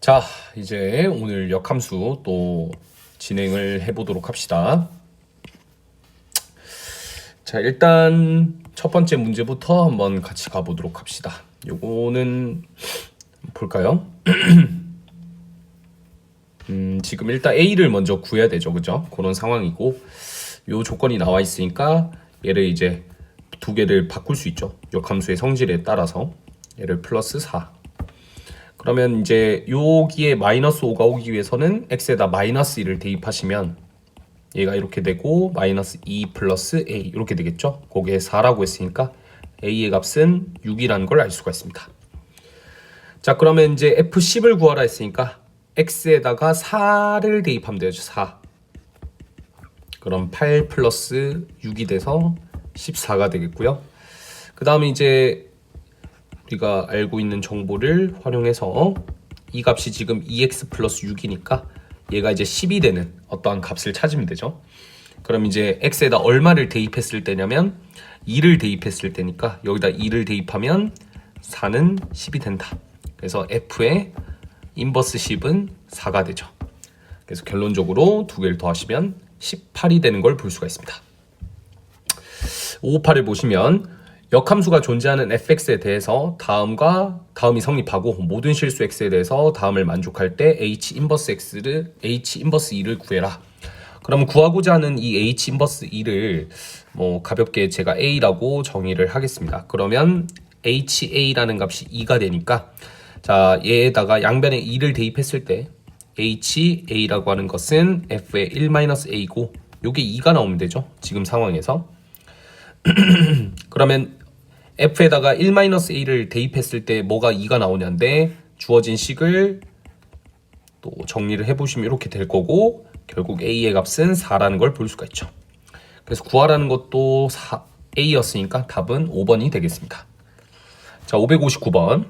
자, 이제 오늘 역함수 또 진행을 해보도록 합시다. 자, 일단 첫 번째 문제부터 한번 같이 가보도록 합시다. 요거는 볼까요? 지금 일단 A를 먼저 구해야 되죠, 그죠? 그런 상황이고, 요 조건이 나와 있으니까 얘를 이제 두 개를 바꿀 수 있죠. 역함수의 성질에 따라서 얘를 플러스 4. 그러면 이제 여기에 마이너스 5가 오기 위해서는 x에다 마이너스 1을 대입하시면 얘가 이렇게 되고 마이너스 2 플러스 a 이렇게 되겠죠. 거기에 4라고 했으니까 a의 값은 6이라는 걸 알 수가 있습니다. 자, 그러면 이제 f10을 구하라 했으니까 x에다가 4를 대입하면 되죠. 4. 그럼 8 플러스 6이 돼서 14가 되겠고요. 그 다음에 이제 우리가 알고 있는 정보를 활용해서 이 값이 지금 2x 플러스 6이니까 얘가 이제 10이 되는 어떠한 값을 찾으면 되죠. 그럼 이제 x에다 얼마를 대입했을 때냐면 2를 대입했을 때니까 여기다 2를 대입하면 4는 10이 된다. 그래서 f의 인버스 10은 4가 되죠. 그래서 결론적으로 두 개를 더하시면 18이 되는 걸 볼 수가 있습니다. 558을 보시면 역함수가 존재하는 fx에 대해서 다음이 성립하고 모든 실수 x에 대해서 다음을 만족할 때 h 인버스 2를 구해라. 그럼 구하고자 하는 이 h 인버스 2를 뭐 가볍게 제가 a라고 정의를 하겠습니다. 그러면 ha라는 값이 2가 되니까 자, 얘에다가 양변에 2를 대입했을 때 ha라고 하는 것은 f의 1-a고 요게 2가 나오면 되죠. 지금 상황에서. 그러면 f에다가 1-a를 대입했을 때 뭐가 2가 나오냐인데 주어진 식을 또 정리를 해보시면 이렇게 될 거고 결국 a의 값은 4라는 걸 볼 수가 있죠. 그래서 구하라는 것도 a였으니까 답은 5번이 되겠습니다. 자, 559번.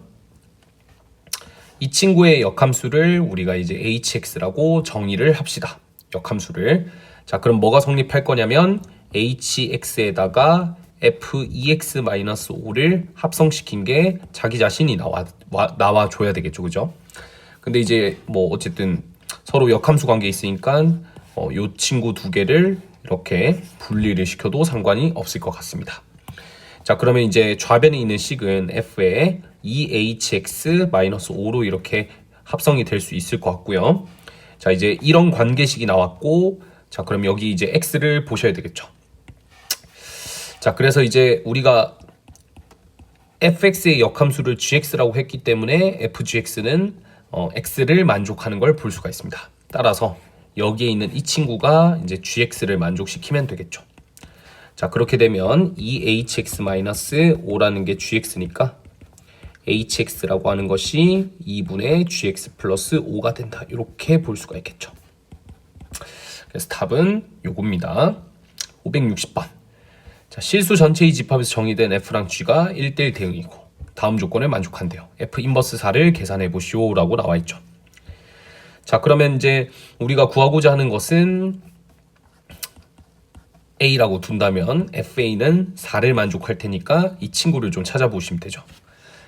이 친구의 역함수를 우리가 이제 hx라고 정의를 합시다. 역함수를. 자, 그럼 뭐가 성립할 거냐면 hx에다가 f2x-5를 합성시킨 게 자기 자신이 나와줘야 되겠죠, 그죠? 근데 이제 뭐 어쨌든 서로 역함수 관계에 있으니까 요 친구 두 개를 이렇게 분리를 시켜도 상관이 없을 것 같습니다. 자, 그러면 이제 좌변에 있는 식은 f의 2hx-5로 이렇게 합성이 될 수 있을 것 같고요. 자, 이제 이런 관계식이 나왔고, 자, 그럼 여기 이제 x를 보셔야 되겠죠. 자, 그래서 이제 우리가 fx의 역함수를 gx라고 했기 때문에 fgx는 x를 만족하는 걸 볼 수가 있습니다. 따라서 여기에 있는 이 친구가 이제 gx를 만족시키면 되겠죠. 자, 그렇게 되면 2hx-5라는 게 gx니까 hx라고 하는 것이 2분의 gx 플러스 5가 된다. 이렇게 볼 수가 있겠죠. 그래서 답은 요겁니다. 560번. 자, 실수 전체의 집합에서 정의된 f랑 g가 1대1 대응이고 다음 조건을 만족한대요. f 인버스 4를 계산해 보시오 라고 나와 있죠. 자, 그러면 이제 우리가 구하고자 하는 것은 a라고 둔다면 fa는 4를 만족할 테니까 이 친구를 좀 찾아보시면 되죠.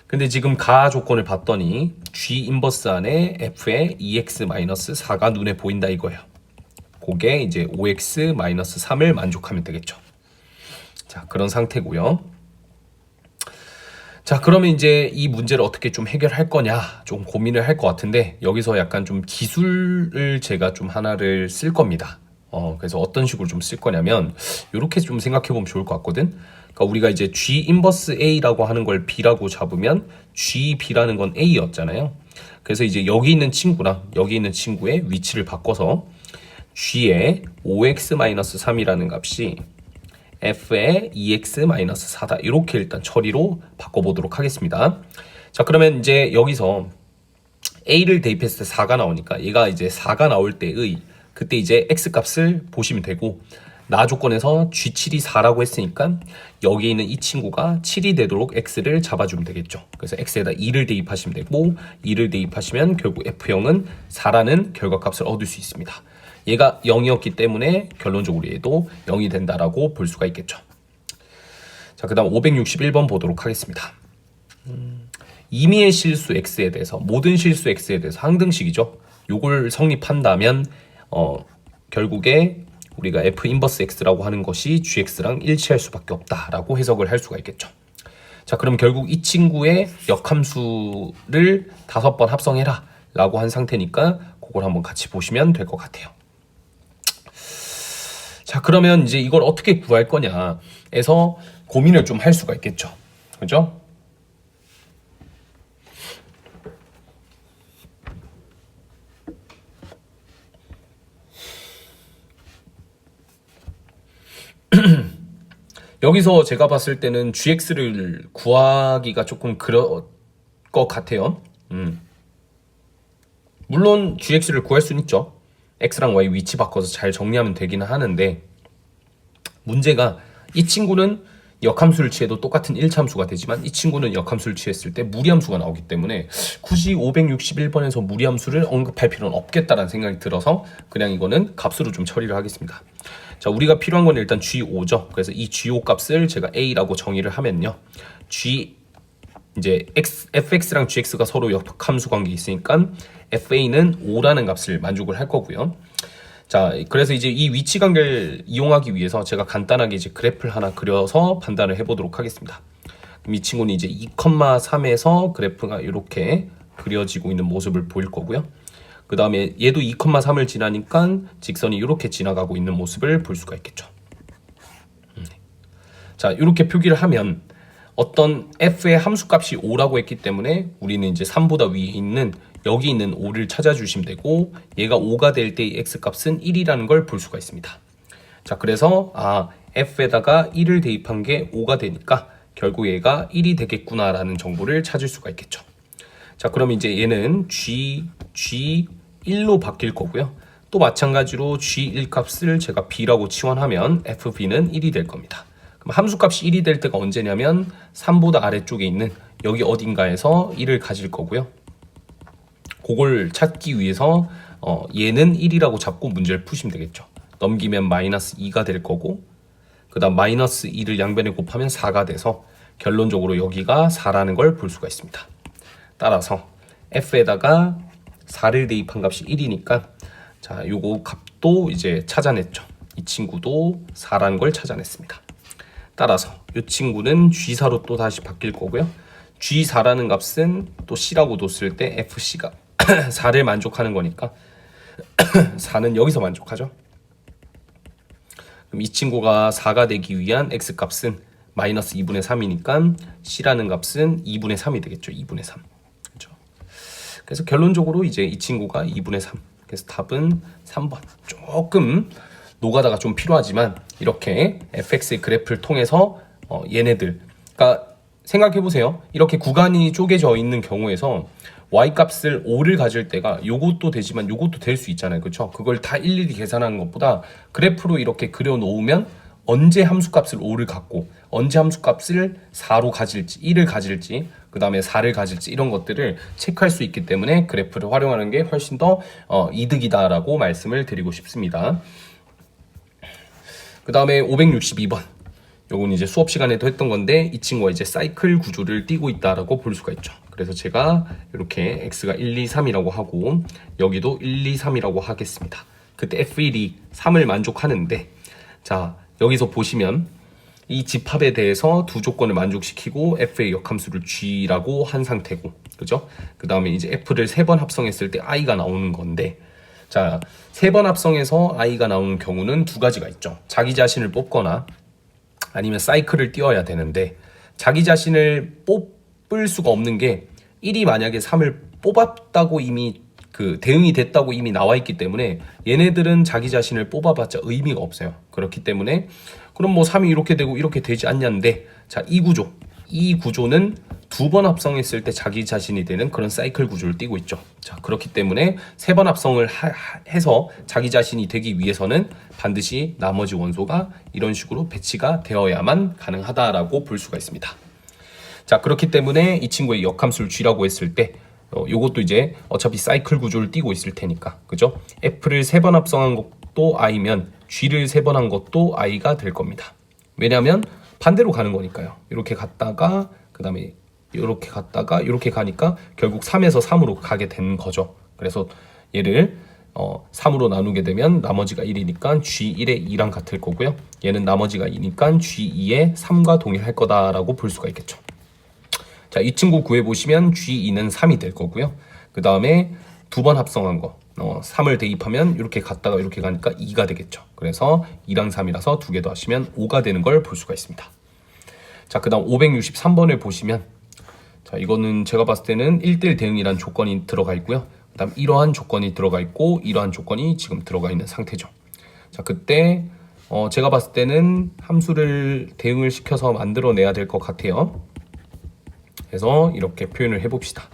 근데 지금 가 조건을 봤더니 g 인버스 안에 f의 2x-4가 눈에 보인다 이거예요. 그게 이제 5x-3을 만족하면 되겠죠. 자, 그런 상태고요. 자, 그러면 이제 이 문제를 어떻게 좀 해결할 거냐 좀 고민을 할 것 같은데 여기서 약간 좀 기술을 제가 좀 하나를 쓸 겁니다. 그래서 어떤 식으로 좀 쓸 거냐면 이렇게 좀 생각해 보면 좋을 것 같거든. 그러니까 우리가 이제 g 인버스 a라고 하는 걸 b라고 잡으면 g b라는 건 a였잖아요. 그래서 이제 여기 있는 친구랑 여기 있는 친구의 위치를 바꿔서 g의 5x-3이라는 값이 f의 2x-4다. 이렇게 일단 처리로 바꿔보도록 하겠습니다. 자, 그러면 이제 여기서 a를 대입했을 때 4가 나오니까 얘가 이제 4가 나올 때의 그때 이제 x 값을 보시면 되고 나 조건에서 g7이 4라고 했으니까 여기 있는 이 친구가 7이 되도록 x를 잡아주면 되겠죠. 그래서 x에다 2를 대입하시면 되고 2를 대입하시면 결국 f형은 4라는 결과값을 얻을 수 있습니다. 얘가 0이었기 때문에 결론적으로 얘도 0이 된다라고 볼 수가 있겠죠. 자, 그 다음 561번 보도록 하겠습니다. 임의의 실수 x에 대해서 모든 실수 x에 대해서 항등식이죠. 요걸 성립한다면 결국에 우리가 f 인버스 x라고 하는 것이 gx랑 일치할 수밖에 없다라고 해석을 할 수가 있겠죠. 자, 그럼 결국 이 친구의 역함수를 5번 합성해라 라고 한 상태니까 그걸 한번 같이 보시면 될 것 같아요. 자, 그러면 이제 이걸 어떻게 구할 거냐 해서 고민을 좀 할 수가 있겠죠. 그죠? 여기서 제가 봤을 때는 gx를 구하기가 조금 그럴 것 같아요. 물론 gx를 구할 수는 있죠. x랑 y 위치 바꿔서 잘 정리하면 되기는 하는데, 문제가 이 친구는 역함수를 취해도 똑같은 1차함수가 되지만 이 친구는 역함수를 취했을 때 무리함수가 나오기 때문에 굳이 561번에서 무리함수를 언급할 필요는 없겠다라는 생각이 들어서 그냥 이거는 값으로 좀 처리를 하겠습니다. 자, 우리가 필요한 건 일단 G5죠. 그래서 이 G5 값을 제가 A라고 정의를 하면요. 이제 fx랑 gx가 서로 역함수 관계에 있으니까 fa는 5라는 값을 만족을 할 거고요. 자, 그래서 이제 이 위치 관계를 이용하기 위해서 제가 간단하게 이제 그래프를 하나 그려서 판단을 해보도록 하겠습니다. 그럼 이 친구는 이제 2,3에서 그래프가 이렇게 그려지고 있는 모습을 보일 거고요. 그 다음에 얘도 2,3을 지나니까 직선이 이렇게 지나가고 있는 모습을 볼 수가 있겠죠. 자, 이렇게 표기를 하면 어떤 f의 함수값이 5라고 했기 때문에 우리는 이제 3보다 위에 있는 여기 있는 5를 찾아주시면 되고, 얘가 5가 될 때의 x값은 1이라는 걸 볼 수가 있습니다. 자, 그래서 f에다가 1을 대입한 게 5가 되니까 결국 얘가 1이 되겠구나라는 정보를 찾을 수가 있겠죠. 자, 그럼 이제 얘는 G1로 바뀔 거고요. 또 마찬가지로 G1 값을 제가 B라고 치환하면 FB는 1이 될 겁니다. 그럼 함수값이 1이 될 때가 언제냐면 3보다 아래쪽에 있는 여기 어딘가에서 1을 가질 거고요. 그걸 찾기 위해서 얘는 1이라고 잡고 문제를 푸시면 되겠죠. 넘기면 마이너스 2가 될 거고, 그 다음 마이너스 2를 양변에 곱하면 4가 돼서 결론적으로 여기가 4라는 걸 볼 수가 있습니다. 따라서 f에다가 4를 대입한 값이 1이니까 자, 요거 값도 이제 찾아냈죠. 이 친구도 4라는 걸 찾아냈습니다. 따라서 이 친구는 G4로 또 다시 바뀔 거고요. G4라는 값은 또 C라고 뒀을 때 FC가 4를 만족하는 거니까 4는 여기서 만족하죠. 그럼 이 친구가 4가 되기 위한 X값은 마이너스 2분의 3이니까 C라는 값은 2분의 3이 되겠죠. 2분의 3. 그렇죠? 그래서 결론적으로 이제 이 친구가 2분의 3. 그래서 답은 3번. 조금 노가다가 좀 필요하지만 이렇게 fx의 그래프를 통해서 얘네들, 그러니까 생각해 보세요. 이렇게 구간이 쪼개져 있는 경우에서 y 값을 5를 가질 때가 요것도 되지만 요것도 될 수 있잖아요. 그렇죠? 그걸 다 일일이 계산하는 것보다 그래프로 이렇게 그려 놓으면 언제 함수값을 5를 갖고 언제 함수값을 4로 가질지, 1을 가질지, 그 다음에 4를 가질지 이런 것들을 체크할 수 있기 때문에 그래프를 활용하는 게 훨씬 더 이득이다라고 말씀을 드리고 싶습니다. 그 다음에 562번. 요건 이제 수업 시간에도 했던 건데 이 친구가 이제 사이클 구조를 띠고 있다라고 볼 수가 있죠. 그래서 제가 이렇게 x가 1, 2, 3이라고 하고 여기도 1, 2, 3이라고 하겠습니다. 그때 f1이 3을 만족하는데, 자, 여기서 보시면 이 집합에 대해서 두 조건을 만족시키고 f의 역함수를 g라고 한 상태고, 그죠? 그 다음에 이제 f를 3번 합성했을 때 i가 나오는 건데, 자, 3번 합성해서 i가 나오는 경우는 두 가지가 있죠. 자기 자신을 뽑거나 아니면 사이클을 띄워야 되는데, 자기 자신을 뽑을 수가 없는 게 1이 만약에 3을 뽑았다고 이미 대응이 됐다고 이미 나와 있기 때문에 얘네들은 자기 자신을 뽑아봤자 의미가 없어요. 그렇기 때문에 그럼 뭐 3이 이렇게 되고 이렇게 되지 않냐는데, 자, 이 구조는 두 번 합성했을 때 자기 자신이 되는 그런 사이클 구조를 띠고 있죠. 자, 그렇기 때문에 3번 합성을 해서 자기 자신이 되기 위해서는 반드시 나머지 원소가 이런 식으로 배치가 되어야만 가능하다라고 볼 수가 있습니다. 자, 그렇기 때문에 이 친구의 역함수를 g라고 했을 때 요것도 이제 어차피 사이클 구조를 띠고 있을 테니까, 그죠? f를 3번 합성한 것도 i면 g를 3번 한 것도 i가 될 겁니다. 왜냐하면 반대로 가는 거니까요. 이렇게 갔다가 그 다음에 이렇게 갔다가 이렇게 가니까 결국 3에서 3으로 가게 된 거죠. 그래서 얘를 3으로 나누게 되면 나머지가 1이니까 G1의 2랑 같을 거고요. 얘는 나머지가 2니까 G2의 3과 동일할 거다라고 볼 수가 있겠죠. 자, 이 친구 구해보시면 G2는 3이 될 거고요. 그 다음에 두 번 합성한 거 3을 대입하면 이렇게 갔다가 이렇게 가니까 2가 되겠죠. 그래서 2랑 3이라서 두 개 더하시면 5가 되는 걸 볼 수가 있습니다. 자, 그 다음 563번을 보시면 자, 이거는 제가 봤을 때는 1대1 대응이라는 조건이 들어가 있고요. 그 다음 이러한 조건이 들어가 있고 이러한 조건이 지금 들어가 있는 상태죠. 자, 그때 제가 봤을 때는 함수를 대응을 시켜서 만들어내야 될 것 같아요. 그래서 이렇게 표현을 해봅시다.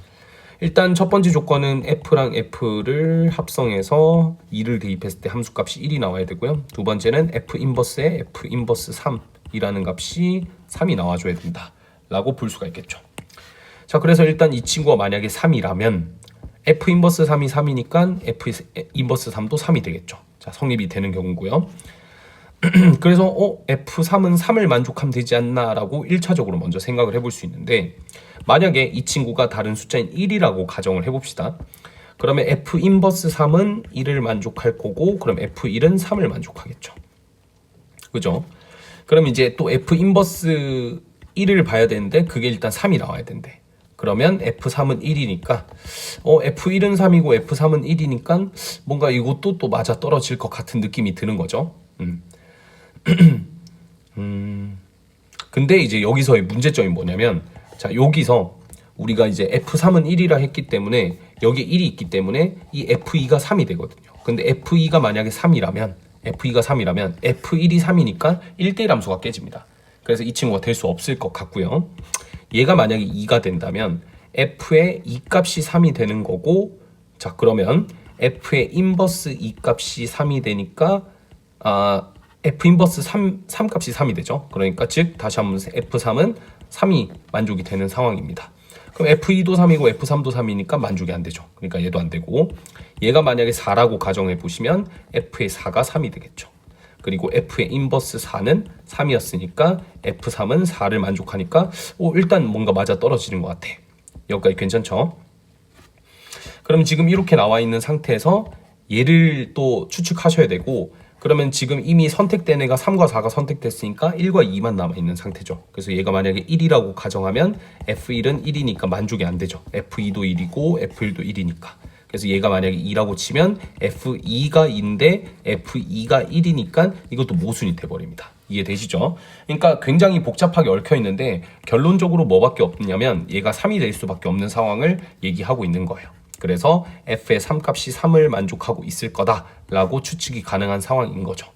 일단 첫 번째 조건은 f랑 f를 합성해서 2를 대입했을 때 함수값이 1이 나와야 되고요. 두 번째는 f 인버스에 f 인버스 3이라는 값이 3이 나와줘야 된다 라고 볼 수가 있겠죠. 자, 그래서 일단 이 친구가 만약에 3이라면 f 인버스 3이 3이니까 f 인버스 3도 3이 되겠죠. 자, 성립이 되는 경우고요. 그래서 F3은 3을 만족하면 되지 않나 라고 1차적으로 먼저 생각을 해볼 수 있는데, 만약에 이 친구가 다른 숫자인 1이라고 가정을 해봅시다. 그러면 F 인버스 3은 1을 만족할 거고, 그럼 F1은 3을 만족하겠죠. 그죠? 그럼 이제 또 F 인버스 1을 봐야 되는데 그게 일단 3이 나와야 된대. 그러면 F3은 1이니까 F1은 3이고 F3은 1이니까 뭔가 이것도 또 맞아 떨어질 것 같은 느낌이 드는 거죠. 근데 이제 여기서의 문제점이 뭐냐면, 자, 여기서 우리가 이제 F3은 1이라 했기 때문에 여기에 1이 있기 때문에 이 F2가 3이 되거든요. 근데 F2가 만약에 3이라면 F1이 3이니까 1대1 함수가 깨집니다. 그래서 이 친구가 될 수 없을 것 같고요. 얘가 만약에 2가 된다면 F의 2 값이 3이 되는 거고, 자, 그러면 F의 인버스 2 값이 3이 되니까 F 인버스 3 값이 3이 되죠. 그러니까 즉 다시 한번 F3은 3이 만족이 되는 상황입니다. 그럼 F2도 3이고 F3도 3이니까 만족이 안 되죠. 그러니까 얘도 안 되고, 얘가 만약에 4라고 가정해 보시면 F의 4가 3이 되겠죠. 그리고 F의 인버스 4는 3이었으니까 F3은 4를 만족하니까 일단 뭔가 맞아 떨어지는 것 같아. 여기까지 괜찮죠? 그럼 지금 이렇게 나와 있는 상태에서 얘를 또 추측하셔야 되고, 그러면 지금 이미 선택된 애가 3과 4가 선택됐으니까 1과 2만 남아있는 상태죠. 그래서 얘가 만약에 1이라고 가정하면 F1은 1이니까 만족이 안 되죠. F2도 1이고 F1도 1이니까. 그래서 얘가 만약에 2라고 치면 F2가 2인데 F2가 1이니까 이것도 모순이 돼버립니다. 이해되시죠? 그러니까 굉장히 복잡하게 얽혀 있는데 결론적으로 뭐밖에 없냐면 얘가 3이 될 수밖에 없는 상황을 얘기하고 있는 거예요. 그래서 F의 3값이 3을 만족하고 있을 거다라고 추측이 가능한 상황인 거죠.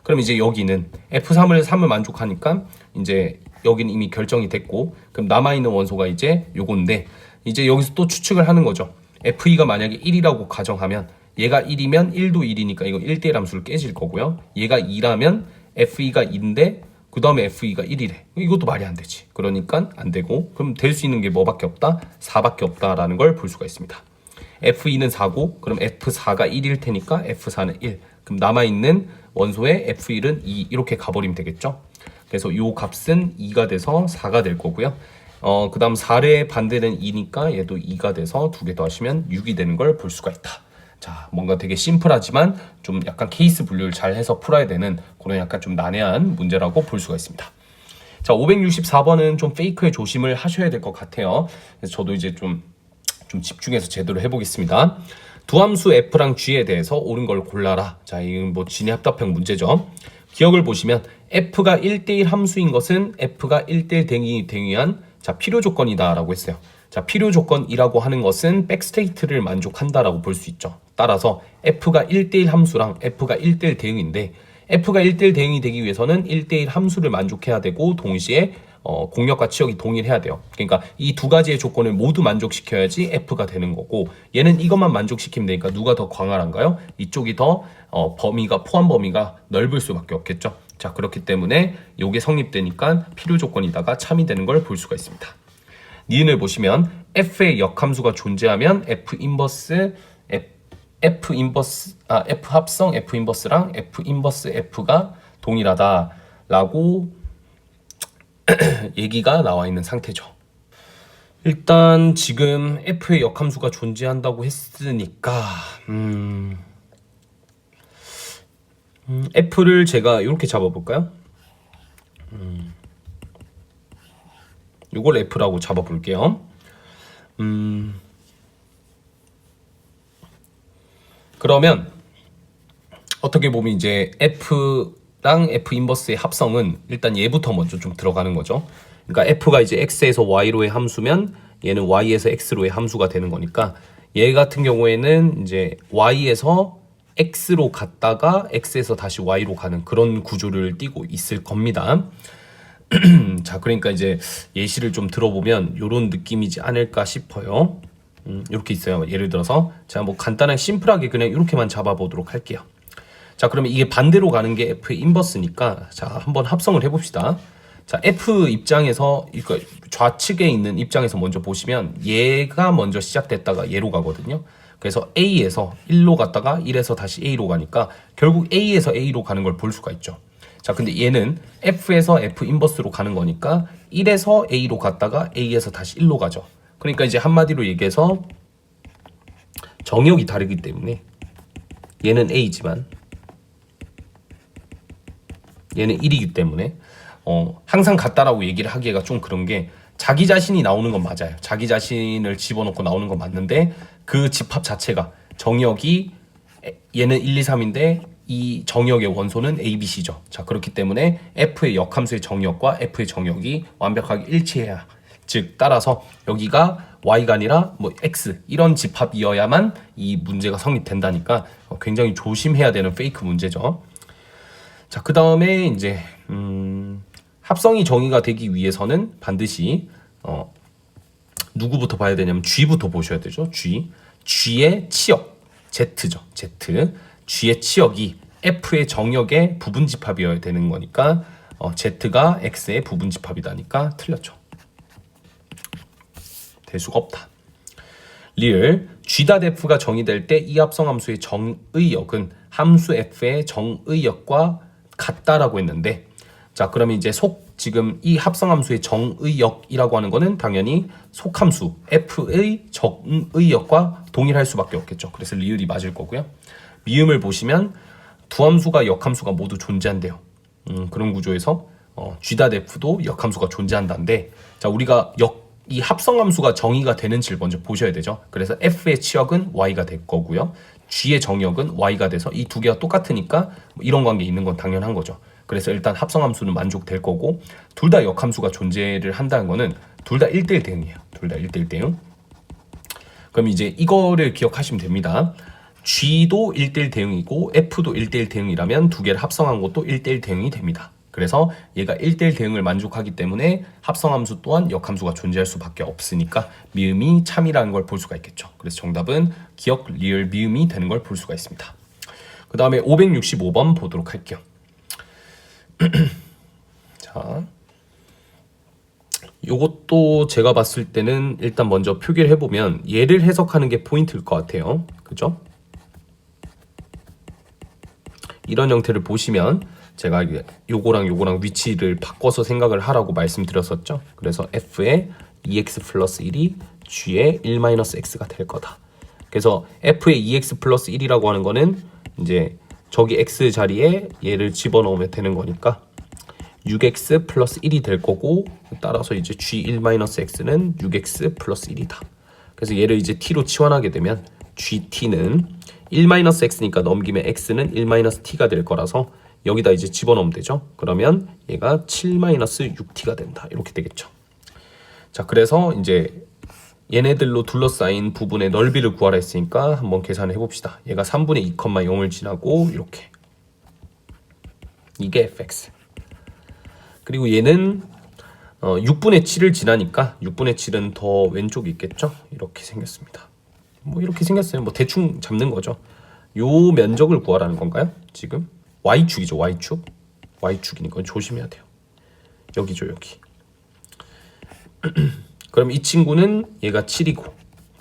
그럼 이제 여기는 F3을 3을 만족하니까 이제 여기는 이미 결정이 됐고, 그럼 남아있는 원소가 이제 요건데, 이제 여기서 또 추측을 하는 거죠. F2가 만약에 1이라고 가정하면 얘가 1이면 1도 1이니까 이거 1대1 함수를 깨질 거고요. 얘가 2라면 F2가 2인데 그 다음에 F2가 1이래. 이것도 말이 안 되지. 그러니까 안 되고, 그럼 될 수 있는 게 뭐밖에 없다? 4밖에 없다라는 걸 볼 수가 있습니다. F2는 4고, 그럼 F4가 1일 테니까 F4는 1. 그럼 남아있는 원소의 F1은 2 이렇게 가버리면 되겠죠. 그래서 이 값은 2가 돼서 4가 될 거고요. 그 다음 4의 반대는 2니까 얘도 2가 돼서 두 개 더하시면 6이 되는 걸 볼 수가 있다. 자, 뭔가 되게 심플하지만 좀 약간 케이스 분류를 잘 해서 풀어야 되는 그런 약간 좀 난해한 문제라고 볼 수가 있습니다. 자, 564번은 좀 페이크에 조심을 하셔야 될 것 같아요. 그래서 저도 이제 좀 집중해서 제대로 해보겠습니다. 두 함수 f랑 g에 대해서 옳은 걸 골라라. 자, 이건 뭐 진의 합답형 문제죠. 기억을 보시면 f가 1대1 함수인 것은 f가 1대1 대응한 자, 필요 조건이다 라고 했어요. 자, 필요 조건이라고 하는 것은 백스테이트를 만족한다라고 볼 수 있죠. 따라서 f가 1대1 함수랑 f가 1대1 대응인데, f가 1대1 대응이 되기 위해서는 1대1 함수를 만족해야 되고 동시에 공역과 치역이 동일해야 돼요. 그러니까 이 두 가지의 조건을 모두 만족시켜야지 f가 되는 거고, 얘는 이것만 만족시키면 되니까 누가 더 광활한가요? 이쪽이 더 포함 범위가 넓을 수밖에 없겠죠. 자, 그렇기 때문에 이게 성립되니까 필요 조건이다가 참이 되는 걸 볼 수가 있습니다. 니은을 보시면 f의 역함수가 존재하면 f 합성 f 인버스랑 f 인버스 f가 동일하다라고 얘기가 나와 있는 상태죠. 일단 지금 f의 역함수가 존재한다고 했으니까 f를 제가 이렇게 잡아볼까요? 이걸 f라고 잡아볼게요. 그러면 어떻게 보면 이제 f랑 f 인버스의 합성은 일단 얘부터 먼저 좀 들어가는 거죠. 그러니까 f가 이제 x에서 y로의 함수면 얘는 y에서 x로의 함수가 되는 거니까 얘 같은 경우에는 이제 y에서 x로 갔다가 x에서 다시 y로 가는 그런 구조를 띠고 있을 겁니다. 자, 그러니까 이제 예시를 좀 들어보면 이런 느낌이지 않을까 싶어요. 이렇게 있어요. 예를 들어서 제가 뭐 간단하게 심플하게 그냥 이렇게만 잡아보도록 할게요. 자, 그러면 이게 반대로 가는 게 f의 인버스니까 자, 한번 합성을 해봅시다. 자, f 입장에서 그러니까 좌측에 있는 입장에서 먼저 보시면 얘가 먼저 시작됐다가 얘로 가거든요. 그래서 A에서 1로 갔다가 1에서 다시 A로 가니까 결국 A에서 A로 가는 걸 볼 수가 있죠. 자, 근데 얘는 F에서 F 인버스로 가는 거니까 1에서 A로 갔다가 A에서 다시 1로 가죠. 그러니까 이제 한마디로 얘기해서 정역이 다르기 때문에 얘는 A지만 얘는 1이기 때문에 항상 같다라고 얘기를 하기가 좀 그런 게 자기 자신이 나오는 건 맞아요. 자기 자신을 집어넣고 나오는 건 맞는데 그 집합 자체가 정역이 얘는 1, 2, 3인데 이 정역의 원소는 A, B, C죠. 자, 그렇기 때문에 F의 역함수의 정역과 F의 정역이 완벽하게 일치해야 즉 따라서 여기가 Y가 아니라 뭐 X 이런 집합이어야만 이 문제가 성립된다니까 굉장히 조심해야 되는 페이크 문제죠. 자, 그 다음에 이제 합성이 정의가 되기 위해서는 반드시 누구부터 봐야 되냐면 G부터 보셔야 되죠. G의 치역 Z죠. Z. G의 치역이 F의 정역의 부분집합이어야 되는 거니까 Z가 X의 부분집합이다니까 틀렸죠. 될 수가 없다. 리을 G.F가 정의될 때 이 합성함수의 정의역은 함수 F의 정의역과 같다라고 했는데 자, 그러면 이제 지금 이 합성함수의 정의역이라고 하는 거는 당연히 속함수 F의 정의역과 동일할 수밖에 없겠죠. 그래서 리을이 맞을 거고요. 미음을 보시면 두 함수가 역함수가 모두 존재한대요. 그런 구조에서 G.F도 역함수가 존재한다는데 자, 우리가 이 합성함수가 정의가 되는지를 먼저 보셔야 되죠. 그래서 F의 치역은 Y가 될 거고요. G의 정역은 Y가 돼서 이 두 개가 똑같으니까 이런 관계 있는 건 당연한 거죠. 그래서 일단 합성함수는 만족될 거고 둘 다 역함수가 존재를 한다는 거는 둘 다 1대1 대응이에요. 둘 다 1대1 대응. 그럼 이제 이거를 기억하시면 됩니다. G도 1대1 대응이고 F도 1대1 대응이라면 두 개를 합성한 것도 1대1 대응이 됩니다. 그래서 얘가 1대1 대응을 만족하기 때문에 합성함수 또한 역함수가 존재할 수밖에 없으니까 미음이 참이라는 걸 볼 수가 있겠죠. 그래서 정답은 기역, 리을, 미음이 되는 걸 볼 수가 있습니다. 그 다음에 565번 보도록 할게요. 자, 요것도 제가 봤을 때는 일단 먼저 표기를 해보면 얘를 해석하는 게 포인트일 것 같아요. 그죠? 이런 형태를 보시면 제가 요거랑 위치를 바꿔서 생각을 하라고 말씀드렸었죠. 그래서 F의 2x 플러스 1이 G의 1-x가 될 거다. 그래서 F의 2x 플러스 1이라고 하는 거는 이제 저기 x 자리에 얘를 집어넣으면 되는 거니까 6x 플러스 1이 될 거고 따라서 이제 G1-x는 6x 플러스 1이다. 그래서 얘를 이제 t로 치환하게 되면 GT는 1-x니까 넘기면 x는 1-t가 될 거라서 여기다 이제 집어넣으면 되죠. 그러면 얘가 7-6t가 된다. 이렇게 되겠죠. 자, 그래서 이제 얘네들로 둘러싸인 부분의 넓이를 구하라 했으니까 한번 계산을 해봅시다. 얘가 3분의 2,0을 지나고 이렇게 이게 fx 그리고 얘는 6분의 7을 지나니까 6분의 7은 더 왼쪽에 있겠죠. 이렇게 생겼습니다. 뭐 이렇게 생겼어요. 뭐 대충 잡는 거죠. 요 면적을 구하라는 건가요? 지금 y축이죠. y축이니까 조심해야 돼요. 여기죠. 여기. 그럼 이 친구는 얘가 7이고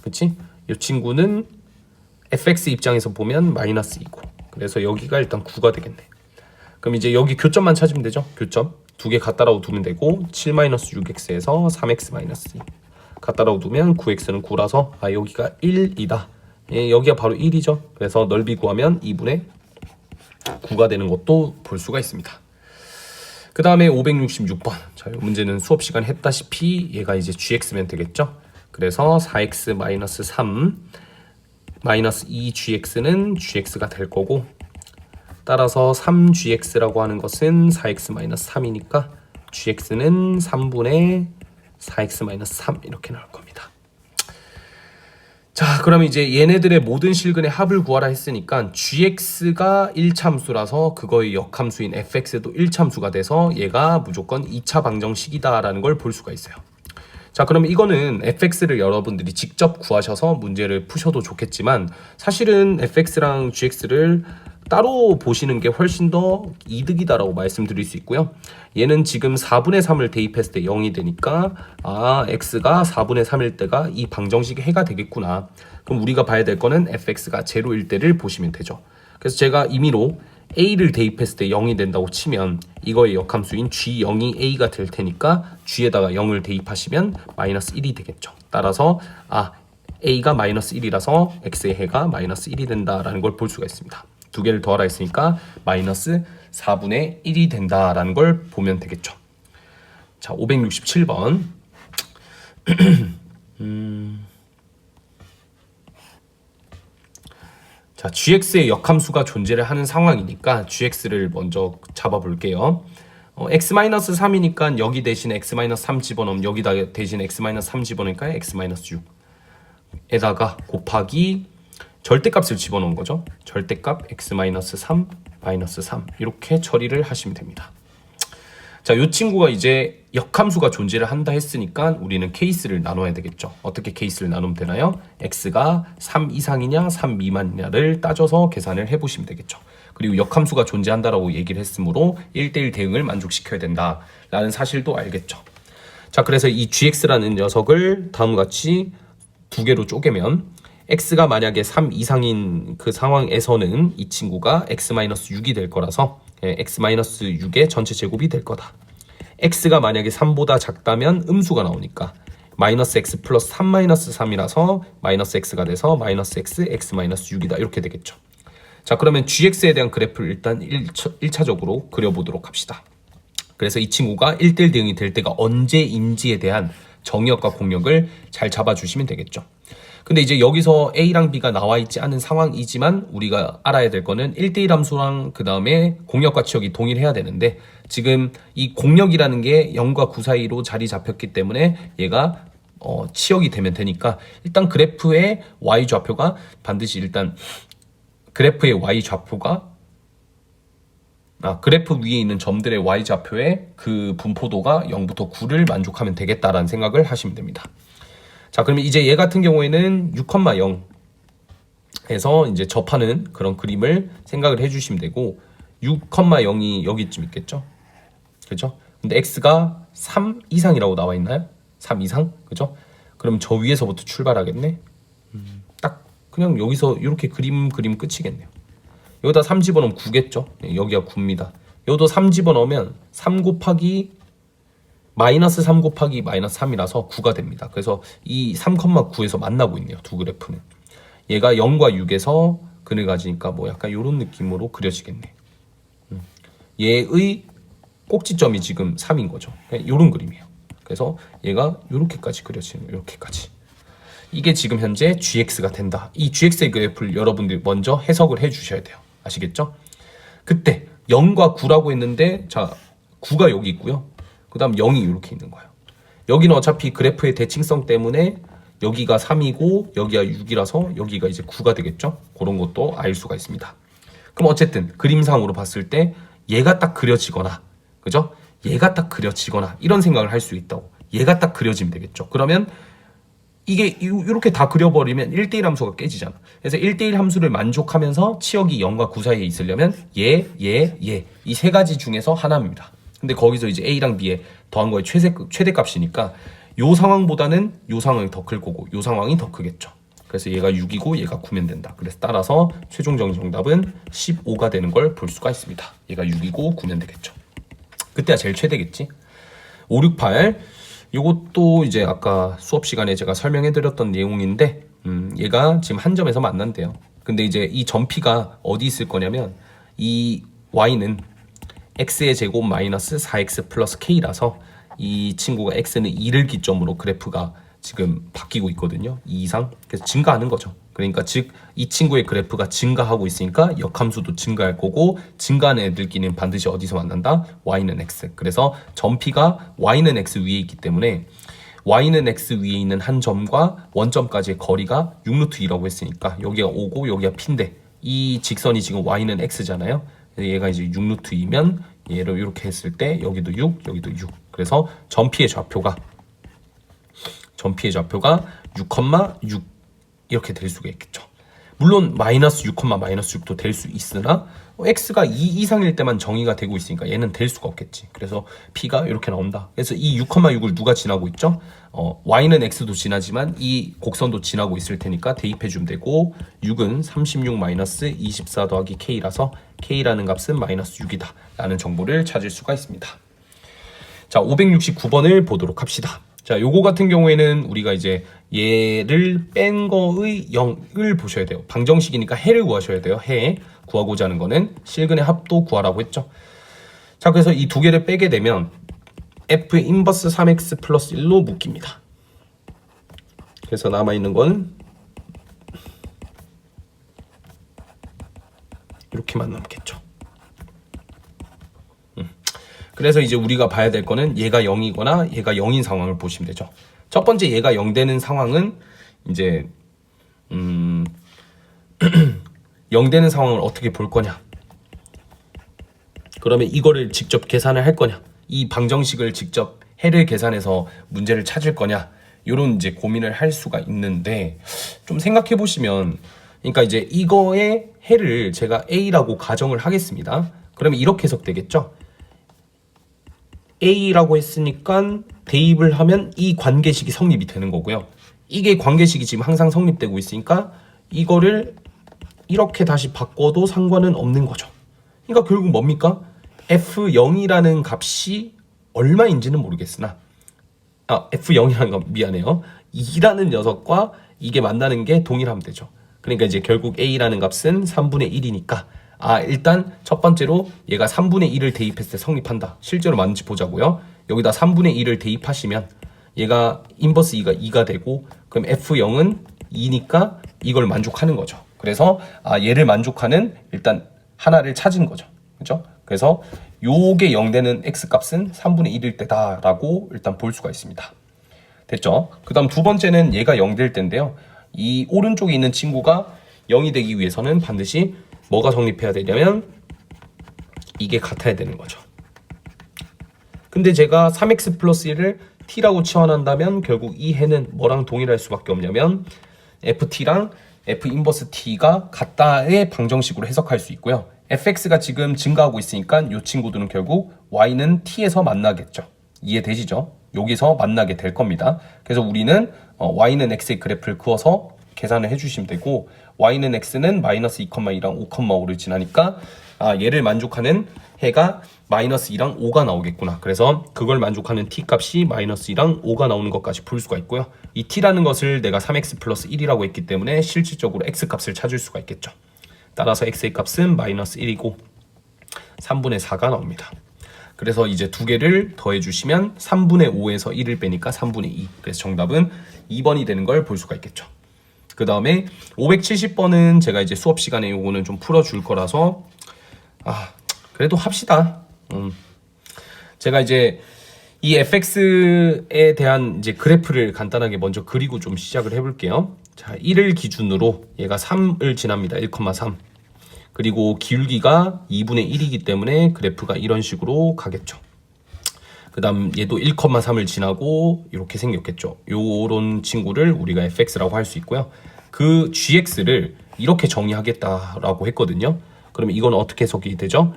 그치? 이 친구는 fx 입장에서 보면 마이너스 2고 그래서 여기가 일단 9가 되겠네. 그럼 이제 여기 교점만 찾으면 되죠. 교점 두 개 같다라고 두면 되고 7-6x에서 3x-2 갖다라고 두면 9x는 9라서 여기가 1이다. 여기가 바로 1이죠. 그래서 넓이 구하면 2분의 9가 되는 것도 볼 수가 있습니다. 그 다음에 566번. 자, 이 문제는 수업 시간 했다시피 얘가 이제 gx면 되겠죠. 그래서 4x 마이너스 3 마이너스 2gx는 gx가 될 거고, 따라서 3gx라고 하는 것은 4x 마이너스 3이니까 gx는 3분의 4x 마이너스 3 이렇게 나올 겁니다. 자, 그럼 이제 얘네들의 모든 실근의 합을 구하라 했으니까 gx가 1참수라서 그거의 역함수인 fx도 1참수가 돼서 얘가 무조건 2차 방정식이다라는 걸 볼 수가 있어요. 자, 그럼 이거는 fx를 여러분들이 직접 구하셔서 문제를 푸셔도 좋겠지만 사실은 fx랑 gx를 따로 보시는 게 훨씬 더 이득이다라고 말씀드릴 수 있고요. 얘는 지금 4분의 3을 대입했을 때 0이 되니까 x가 4분의 3일 때가 이 방정식의 해가 되겠구나. 그럼 우리가 봐야 될 거는 fx가 제로일 때를 보시면 되죠. 그래서 제가 임의로 a를 대입했을 때 0이 된다고 치면 이거의 역함수인 g0이 a가 될 테니까 g에다가 0을 대입하시면 마이너스 1이 되겠죠. 따라서 a가 마이너스 1이라서 x의 해가 마이너스 1이 된다라는 걸 볼 수가 있습니다. 두 개를 더하라 했으니까 마이너스 4분의 1이 된다라는 걸 보면 되겠죠. 자, 567번. 자, gx의 역함수가 존재를 하는 상황이니까 gx를 먼저 잡아볼게요. x-3이니까 여기 대신에 x-3 집어넣으면 여기다 대신에 x-3 집어넣으니까 x-6에다가 곱하기 절대값을 집어넣은 거죠. 절대값 x-3 마이너스 3 이렇게 처리를 하시면 됩니다. 자, 이 친구가 이제 역함수가 존재를 한다 했으니까 우리는 케이스를 나눠야 되겠죠. 어떻게 케이스를 나누면 되나요? x가 3 이상이냐 3 미만이냐를 따져서 계산을 해보시면 되겠죠. 그리고 역함수가 존재한다라고 얘기를 했으므로 1대1 대응을 만족시켜야 된다라는 사실도 알겠죠. 자, 그래서 이 gx라는 녀석을 다음과 같이 두 개로 쪼개면 x가 만약에 3 이상인 그 상황에서는 이 친구가 x-6이 될 거라서 x-6의 전체 제곱이 될 거다. x가 만약에 3보다 작다면 음수가 나오니까 마이너스 x 플러스 3 마이너스 3이라서 마이너스 x가 돼서 마이너스 x, x-6이다 이렇게 되겠죠. 자, 그러면 gx에 대한 그래프를 일단 1차적으로 그려보도록 합시다. 그래서 이 친구가 1대1 대응이 될 때가 언제인지에 대한 정의역과 공역을 잘 잡아주시면 되겠죠. 근데 이제 여기서 A랑 B가 나와 있지 않은 상황이지만 우리가 알아야 될 거는 1대1 함수랑 그 다음에 공역과 치역이 동일해야 되는데 지금 이 공역이라는 게 0과 9 사이로 자리 잡혔기 때문에 얘가 치역이 되면 되니까 일단 그래프의 Y좌표가 반드시 일단 그래프의 Y좌표가 그래프 위에 있는 점들의 Y좌표의 그 분포도가 0부터 9를 만족하면 되겠다라는 생각을 하시면 됩니다. 자, 그러면 이제 얘 같은 경우에는 6,0에서 이제 접하는 그런 그림을 생각을 해주시면 되고 6,0이 여기쯤 있겠죠? 그죠? 근데 x가 3 이상이라고 나와 있나요? 3 이상? 그죠? 그럼 저 위에서부터 출발하겠네? 딱 그냥 여기서 이렇게 그림 끝이겠네요. 여기다 3 집어넣으면 9겠죠? 네, 여기가 9입니다. 여기도 3 집어넣으면 3 곱하기 마이너스 3 곱하기 마이너스 3이라서 9가 됩니다. 그래서 이 3,9에서 만나고 있네요. 두 그래프는. 얘가 0과 6에서 근을 가지니까 뭐 약간 이런 느낌으로 그려지겠네. 얘의 꼭지점이 지금 3인 거죠. 이런 그림이에요. 그래서 얘가 이렇게까지 그려지는 거예요. 이렇게까지. 이게 지금 현재 gx가 된다. 이 gx의 그래프를 여러분들이 먼저 해석을 해 주셔야 돼요. 아시겠죠? 그때 0과 9라고 했는데 자 9가 여기 있고요. 그 다음 0이 이렇게 있는 거예요. 여기는 어차피 그래프의 대칭성 때문에 여기가 3이고 여기가 6이라서 여기가 이제 9가 되겠죠. 그런 것도 알 수가 있습니다. 그럼 어쨌든 그림상으로 봤을 때 얘가 딱 그려지거나 그죠? 얘가 딱 그려지거나 이런 생각을 할 수 있다고. 얘가 딱 그려지면 되겠죠. 그러면 이게 이렇게 다 그려버리면 1대1 함수가 깨지잖아. 그래서 1대1 함수를 만족하면서 치역이 0과 9 사이에 있으려면 얘 이 세 가지 중에서 하나입니다. 근데 거기서 이제 A랑 B에 더한 거의 최대값이니까 요 상황보다는 요 상황이 더 클 거고 요 상황이 더 크겠죠. 그래서 얘가 6이고 얘가 9면 된다. 그래서 따라서 최종적인 정답은 15가 되는 걸 볼 수가 있습니다. 얘가 6이고 9면 되겠죠. 그때가 제일 최대겠지. 5, 6, 8 요것도 이제 아까 수업 시간에 제가 설명해 드렸던 내용인데 얘가 지금 한 점에서 만난대요. 근데 이제 이 점피가 어디 있을 거냐면 이 y는 x의 제곱 마이너스 4x 플러스 k라서 이 친구가 x는 2를 기점으로 그래프가 지금 바뀌고 있거든요. 2 이상. 그래서 증가하는 거죠. 그러니까 즉 이 친구의 그래프가 증가하고 있으니까 역함수도 증가할 거고 증가하는 애들끼리는 반드시 어디서 만난다? y는 x. 그래서 점피가 y는 x 위에 있기 때문에 y는 x 위에 있는 한 점과 원점까지의 거리가 6루트2라고 했으니까 여기가 5고 여기가 p인데 이 직선이 지금 y는 x잖아요. 얘가 이제 6루트2면 얘를 이렇게 했을 때 여기도 6, 여기도 6. 그래서 점피의 좌표가 6,6 이렇게 될 수가 있겠죠. 물론 마이너스 6, 마이너스 6도 될 수 있으나 x가 2 이상일 때만 정의가 되고 있으니까 얘는 될 수가 없겠지. 그래서 p가 이렇게 나온다. 그래서 이 6,6을 누가 지나고 있죠? y는 x도 지나지만 이 곡선도 지나고 있을 테니까 대입해주면 되고 6은 36 마이너스 24 더하기 k라서 k라는 값은 마이너스 6이다 라는 정보를 찾을 수가 있습니다. 자, 569번을 보도록 합시다. 자, 요거 같은 경우에는 우리가 이제 얘를 뺀 거의 0을 보셔야 돼요. 방정식이니까 해를 구하셔야 돼요. 해. 구하고자 하는 거는 실근의 합도 구하라고 했죠. 자, 그래서 이 두 개를 빼게 되면 f 인버스 3x 플러스 1로 묶입니다. 그래서 남아있는 건 이렇게만 남겠죠. 그래서 이제 우리가 봐야 될 거는 얘가 0이거나 얘가 0인 상황을 보시면 되죠. 첫 번째 얘가 0 되는 상황은 이제 0 되는 상황을 어떻게 볼 거냐. 그러면 이거를 직접 계산을 할 거냐. 이 방정식을 직접 해를 계산해서 문제를 찾을 거냐. 이런 이제 고민을 할 수가 있는데 좀 생각해 보시면 그러니까 이제 이거의 해를 제가 A라고 가정을 하겠습니다. 그러면 이렇게 해석되겠죠. A라고 했으니까 대입을 하면 이 관계식이 성립이 되는 거고요. 이게 관계식이 지금 항상 성립되고 있으니까 이거를 이렇게 다시 바꿔도 상관은 없는 거죠. 그러니까 결국 뭡니까? F0이라는 값이 얼마인지는 모르겠으나 F0이라는 건 미안해요. 2라는 녀석과 이게 만나는 게 동일하면 되죠. 그러니까 이제 결국 A라는 값은 3분의 1이니까 일단 첫 번째로 얘가 3분의 1을 대입했을 때 성립한다. 실제로 맞는지 보자고요. 여기다 3분의 1을 대입하시면 얘가 인버스 2가 2가 되고 그럼 F0은 2니까 이걸 만족하는 거죠. 그래서 얘를 만족하는 일단 하나를 찾은 거죠. 그죠? 그래서 요게 0 되는 x값은 3분의 1일 때다라고 일단 볼 수가 있습니다. 됐죠? 그 다음 두 번째는 얘가 0 될 때인데요. 이 오른쪽에 있는 친구가 0이 되기 위해서는 반드시 뭐가 성립해야 되냐면 이게 같아야 되는 거죠. 근데 제가 3x 플러스 1을 t라고 치환한다면 결국 이 해는 뭐랑 동일할 수밖에 없냐면 ft랑 f 인버스 t가 같다의 방정식으로 해석할 수 있고요. fx가 지금 증가하고 있으니까 이 친구들은 결국 y는 t에서 만나겠죠. 이해되시죠? 여기서 만나게 될 겁니다. 그래서 우리는 y는 x의 그래프를 그어서 계산을 해주시면 되고 y는 x는 마이너스 2,2랑 5,5를 지나니까 얘를 만족하는 해가 마이너스 2랑 5가 나오겠구나. 그래서 그걸 만족하는 t 값이 마이너스 2랑 5가 나오는 것까지 볼 수가 있고요. 이 t라는 것을 내가 3x 플러스 1이라고 했기 때문에 실질적으로 x 값을 찾을 수가 있겠죠. 따라서 x의 값은 마이너스 1이고 3분의 4가 나옵니다. 그래서 이제 두 개를 더해주시면 3분의 5에서 1을 빼니까 3분의 2. 그래서 정답은 2번이 되는 걸 볼 수가 있겠죠. 그 다음에 570번은 제가 이제 수업 시간에 요거는 좀 풀어줄 거라서 그래도 합시다. 제가 이제 이 fx에 대한 이제 그래프를 간단하게 먼저 그리고 좀 시작을 해볼게요. 자, 1을 기준으로 얘가 3을 지납니다. 1,3. 그리고 기울기가 2분의 1이기 때문에 그래프가 이런 식으로 가겠죠. 그 다음 얘도 1,3을 지나고 이렇게 생겼겠죠. 요런 친구를 우리가 fx라고 할 수 있고요. 그 gx를 이렇게 정의하겠다라고 했거든요. 그러면 이건 어떻게 해석이 되죠?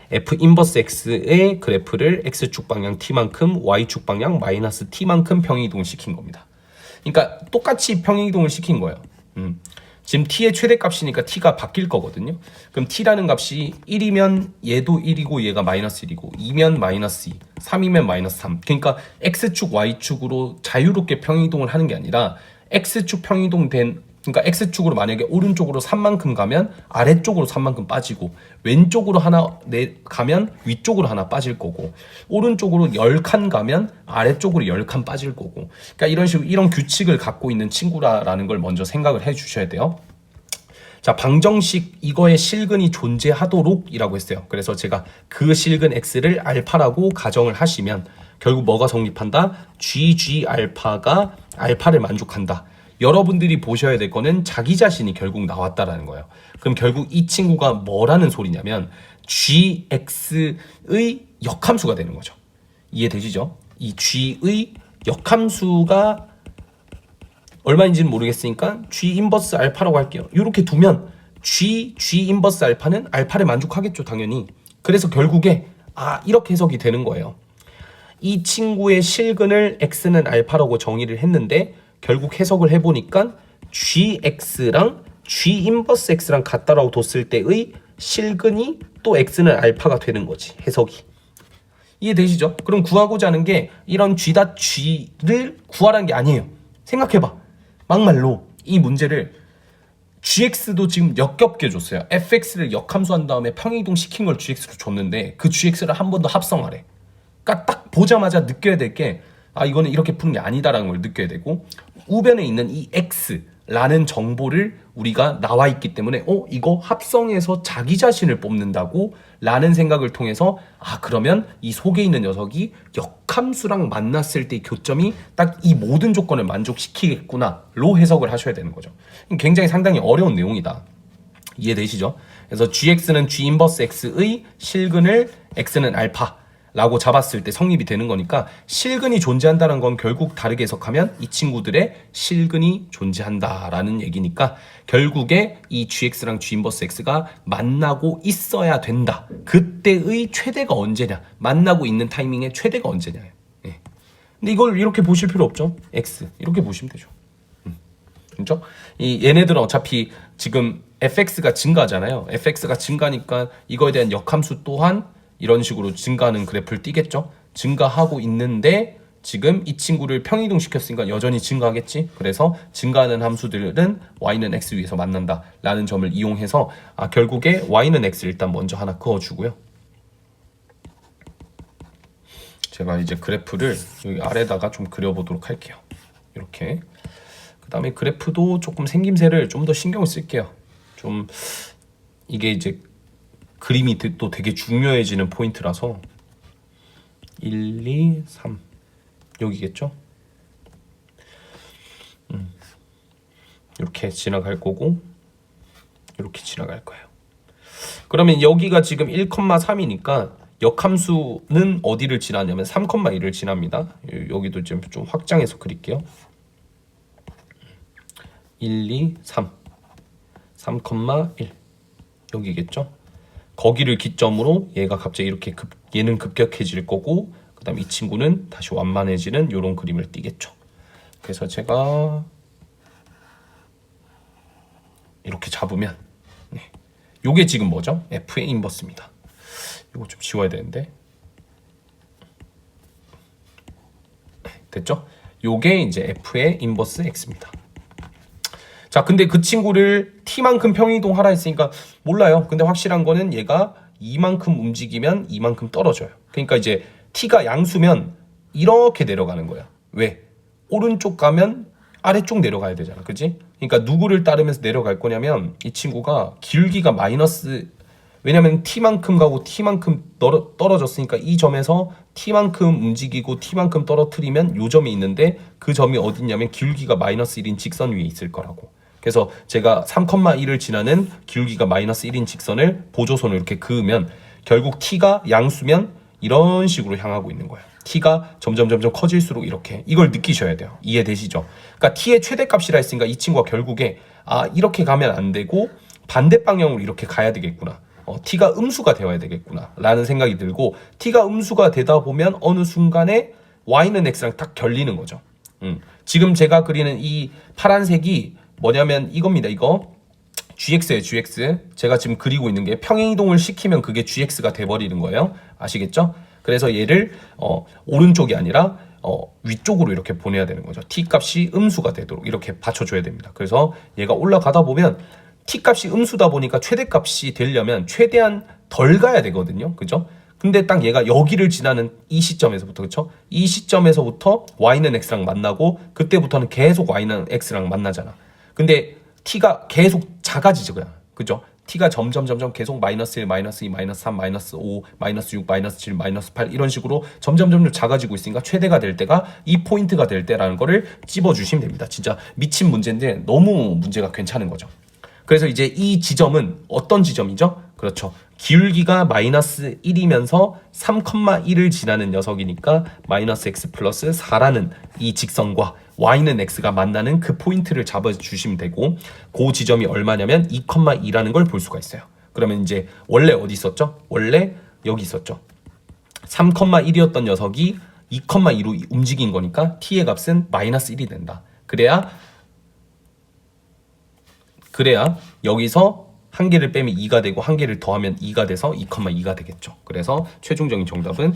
f 인버스 x의 그래프를 x축 방향 t만큼 y축 방향 마이너스 t만큼 평행이동을 시킨 겁니다. 그러니까 똑같이 평행이동을 시킨 거예요. 지금 t의 최대값이니까 t가 바뀔 거거든요. 그럼 t라는 값이 1이면 얘도 1이고 얘가 마이너스 1이고 2면 마이너스 2, 3이면 마이너스 3. 그러니까 x축, y축으로 자유롭게 평이동을 하는 게 아니라 x축 평이동된, 그러니까 x축으로 만약에 오른쪽으로 3만큼 가면 아래쪽으로 3만큼 빠지고, 왼쪽으로 하나 가면 위쪽으로 하나 빠질 거고, 오른쪽으로 10칸 가면 아래쪽으로 10칸 빠질 거고. 그러니까 이런 식으로 이런 규칙을 갖고 있는 친구라는 걸 먼저 생각을 해 주셔야 돼요. 자, 방정식 이거의 실근이 존재하도록 이라고 했어요. 그래서 제가 그 실근 x를 알파라고 가정을 하시면 결국 뭐가 성립한다? GG 알파가 알파를 만족한다. 여러분들이 보셔야 될 거는 자기 자신이 결국 나왔다라는 거예요. 그럼 결국 이 친구가 뭐라는 소리냐면 gx의 역함수가 되는 거죠. 이해되시죠? 이 g의 역함수가 얼마인지는 모르겠으니까 g 인버스 알파라고 할게요. 이렇게 두면 g 인버스 알파는 알파를 만족하겠죠, 당연히. 그래서 결국에 이렇게 해석이 되는 거예요. 이 친구의 실근을 x는 알파라고 정의를 했는데 결국 해석을 해보니까 gx랑 g 인버스 x랑 같다라고 뒀을 때의 실근이 또 x는 알파가 되는 거지, 해석이. 이해되시죠? 그럼 구하고자 하는 게 이런 g.g를 구하라는 게 아니에요. 생각해봐. 막말로 이 문제를 gx도 지금 역겹게 줬어요. fx를 역함수한 다음에 평이동 시킨 걸 gx로 줬는데 그 gx를 한 번 더 합성하래. 그러니까 딱 보자마자 느껴야 될 게 이거는 이렇게 푸는 게 아니다라는 걸 느껴야 되고, 우변에 있는 이 x라는 정보를 우리가 나와 있기 때문에 이거 합성해서 자기 자신을 뽑는다고 라는 생각을 통해서 그러면 이 속에 있는 녀석이 역함수랑 만났을 때의 교점이 딱 이 모든 조건을 만족시키겠구나로 해석을 하셔야 되는 거죠. 굉장히 상당히 어려운 내용이다. 이해되시죠? 그래서 gx는 g 인버스 x의 실근을 x는 알파 라고 잡았을 때 성립이 되는 거니까, 실근이 존재한다는 건 결국 다르게 해석하면 이 친구들의 실근이 존재한다라는 얘기니까 결국에 이 gx랑 g 인버스 x가 만나고 있어야 된다. 그때의 최대가 언제냐, 만나고 있는 타이밍의 최대가 언제냐. 예. 근데 이걸 이렇게 보실 필요 없죠. x 이렇게 보시면 되죠. 그렇죠? 얘네들은 어차피 지금 fx가 증가하잖아요. fx가 증가니까 이거에 대한 역함수 또한 이런 식으로 증가하는 그래프를 띄겠죠. 증가하고 있는데 지금 이 친구를 평이동 시켰으니까 여전히 증가하겠지. 그래서 증가하는 함수들은 y는 x 위에서 만난다 라는 점을 이용해서 결국에 y는 x 일단 먼저 하나 그어주고요. 제가 이제 그래프를 여기 아래다가 좀 그려보도록 할게요. 이렇게. 그 다음에 그래프도 조금 생김새를 좀 더 신경을 쓸게요. 좀 이게 이제 그림이 또 되게 중요해지는 포인트라서 1, 2, 3 여기겠죠? 이렇게 지나갈 거고 이렇게 지나갈 거예요. 그러면 여기가 지금 1,3이니까 역함수는 어디를 지나냐면 3,1을 지납니다. 여기도 좀 확장해서 그릴게요. 1, 2, 3 3,1 여기겠죠? 거기를 기점으로 얘가 갑자기 이렇게 얘는 급격해질 거고, 그 다음에 이 친구는 다시 완만해지는 이런 그림을 띄겠죠. 그래서 제가 이렇게 잡으면 요게 지금 뭐죠? f의 인버스입니다. 이거 좀 지워야 되는데. 됐죠? 요게 이제 f의 인버스 x입니다. 자, 근데 그 친구를 t만큼 평이동하라 했으니까 몰라요. 근데 확실한 거는 얘가 이만큼 움직이면 이만큼 떨어져요. 그러니까 이제 t가 양수면 이렇게 내려가는 거야. 왜? 오른쪽 가면 아래쪽 내려가야 되잖아. 그지? 그러니까 누구를 따르면서 내려갈 거냐면 이 친구가 기울기가 마이너스, 왜냐면 t만큼 가고 t만큼 떨어졌으니까 이 점에서 t만큼 움직이고 t만큼 떨어뜨리면 요 점이 있는데 그 점이 어딨냐면 기울기가 마이너스 1인 직선 위에 있을 거라고. 그래서 제가 3,1을 지나는 기울기가 마이너스 1인 직선을 보조선을 이렇게 그으면 결국 t가 양수면 이런 식으로 향하고 있는 거예요. t가 점점 커질수록 이렇게, 이걸 느끼셔야 돼요. 이해되시죠? 그러니까 t의 최대값이라 했으니까 이 친구가 결국에 이렇게 가면 안 되고 반대 방향으로 이렇게 가야 되겠구나. t가 음수가 되어야 되겠구나 라는 생각이 들고, t가 음수가 되다 보면 어느 순간에 y는 x랑 딱 결리는 거죠. 지금 제가 그리는 이 파란색이 뭐냐면 이겁니다. 이거 GX예요, GX. 제가 지금 그리고 있는 게 평행이동을 시키면 그게 GX가 돼버리는 거예요. 아시겠죠? 그래서 얘를 오른쪽이 아니라 위쪽으로 이렇게 보내야 되는 거죠. t 값이 음수가 되도록 이렇게 받쳐줘야 됩니다. 그래서 얘가 올라가다 보면 t 값이 음수다 보니까 최대값이 되려면 최대한 덜 가야 되거든요. 그죠? 근데 딱 얘가 여기를 지나는 이 시점에서부터, 그쵸? 이 시점에서부터 y는 x랑 만나고 그때부터는 계속 y는 x랑 만나잖아. 근데 t가 계속 작아지죠, 그냥. 그죠? t가 점점 계속 마이너스 1, 마이너스 2, 마이너스 3, 마이너스 5, 마이너스 6, 마이너스 7, 마이너스 8 이런 식으로 점점 작아지고 있으니까 최대가 될 때가 이 포인트가 될 때라는 거를 찝어주시면 됩니다. 진짜 미친 문제인데 너무 문제가 괜찮은 거죠. 그래서 이제 이 지점은 어떤 지점이죠? 그렇죠. 기울기가 마이너스 1이면서 3,1을 지나는 녀석이니까 마이너스 x 플러스 4라는 이 직선과 y는 x가 만나는 그 포인트를 잡아주시면 되고 그 지점이 얼마냐면 2,2라는 걸 볼 수가 있어요. 그러면 이제 원래 어디 있었죠? 원래 여기 있었죠. 3,1이었던 녀석이 2,2로 움직인 거니까 t의 값은 마이너스 1이 된다. 그래야 여기서 한 개를 빼면 2가 되고 한 개를 더하면 2가 돼서 2,2가 되겠죠. 그래서 최종적인 정답은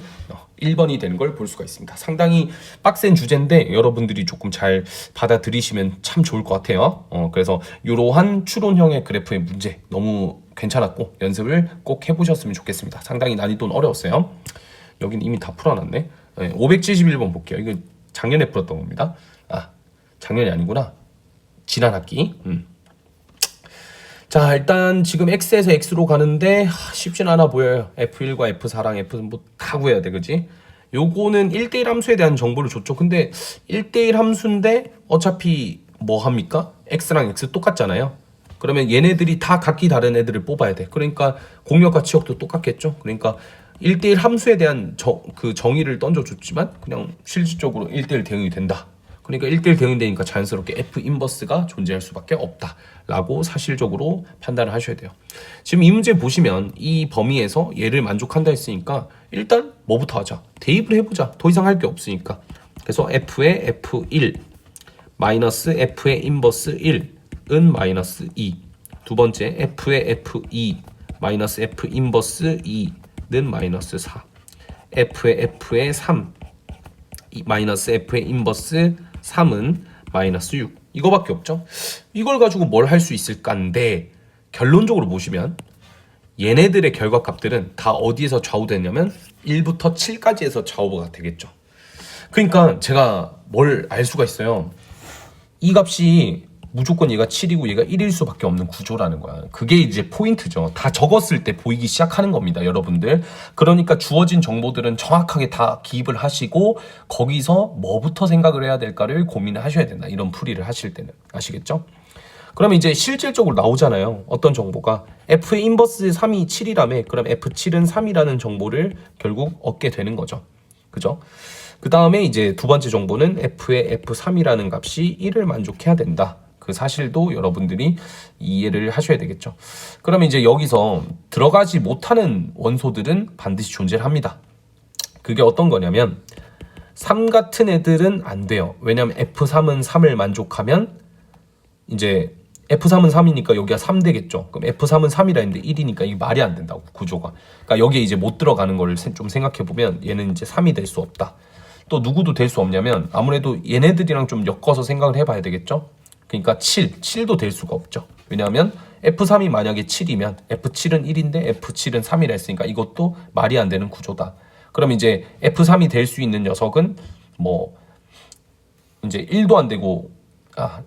1번이 되는 걸 볼 수가 있습니다. 상당히 빡센 주제인데 여러분들이 조금 잘 받아들이시면 참 좋을 것 같아요. 그래서 이러한 추론형의 그래프의 문제 너무 괜찮았고 연습을 꼭 해보셨으면 좋겠습니다. 상당히 난이도는 어려웠어요. 여기는 이미 다 풀어놨네. 571번 볼게요. 이거 작년에 풀었던 겁니다. 작년이 아니구나. 지난 학기. 자, 일단 지금 x에서 x로 가는데 쉽진 않아 보여요. f1과 f4랑 f 뭐 다 구해야 돼, 그지? 요거는 1대1 함수에 대한 정보를 줬죠. 근데 1대1 함수인데 어차피 뭐 합니까? x랑 x 똑같잖아요. 그러면 얘네들이 다 각기 다른 애들을 뽑아야 돼. 그러니까 공역과 치역도 똑같겠죠. 그러니까 1대1 함수에 대한 그 정의를 던져줬지만 그냥 실질적으로 1대1 대응이 된다. 그러니까 1대1 대응되니까 자연스럽게 F 인버스가 존재할 수밖에 없다라고 사실적으로 판단을 하셔야 돼요. 지금 이 문제 보시면 이 범위에서 얘를 만족한다 했으니까 일단 뭐부터 하자? 대입을 해보자. 더 이상 할 게 없으니까. 그래서 F의 F1 마이너스 F의 인버스 1은 마이너스 2. 두 번째 F의 F2 마이너스 F 인버스 2는 마이너스 4. F의 3 마이너스 F의 인버스 3은 마이너스 6. 이거밖에 없죠. 이걸 가지고 뭘 할 수 있을까인데 결론적으로 보시면 얘네들의 결과값들은 다 어디에서 좌우되냐면 1부터 7까지에서 좌우가 되겠죠. 그러니까 제가 뭘 알 수가 있어요. 이 값이 무조건 얘가 7이고 얘가 1일 수밖에 없는 구조라는 거야. 그게 이제 포인트죠. 다 적었을 때 보이기 시작하는 겁니다, 여러분들. 그러니까 주어진 정보들은 정확하게 다 기입을 하시고 거기서 뭐부터 생각을 해야 될까를 고민을 하셔야 된다. 이런 풀이를 하실 때는. 아시겠죠? 그러면 이제 실질적으로 나오잖아요. 어떤 정보가 F의 인버스 3이 7이라며 그럼 F7은 3이라는 정보를 결국 얻게 되는 거죠. 그죠? 그 다음에 이제 두 번째 정보는 F의 F3이라는 값이 1을 만족해야 된다. 그 사실도 여러분들이 이해를 하셔야 되겠죠. 그러면 이제 여기서 들어가지 못하는 원소들은 반드시 존재를 합니다. 그게 어떤 거냐면 3 같은 애들은 안 돼요. 왜냐면 F3은 3을 만족하면 이제 F3은 3이니까 여기가 3 되겠죠. 그럼 F3은 3이라 했는데 1이니까 이게 말이 안 된다고, 구조가. 그러니까 여기에 이제 못 들어가는 걸 좀 생각해 보면 얘는 이제 3이 될 수 없다. 또 누구도 될 수 없냐면 아무래도 얘네들이랑 좀 엮어서 생각을 해봐야 되겠죠. 그러니까 7도 될 수가 없죠. 왜냐하면 F3이 만약에 7이면 F7은 1인데 F7은 3이라 했으니까 이것도 말이 안 되는 구조다. 그럼 이제 F3이 될 수 있는 녀석은 뭐 이제 1도 안 되고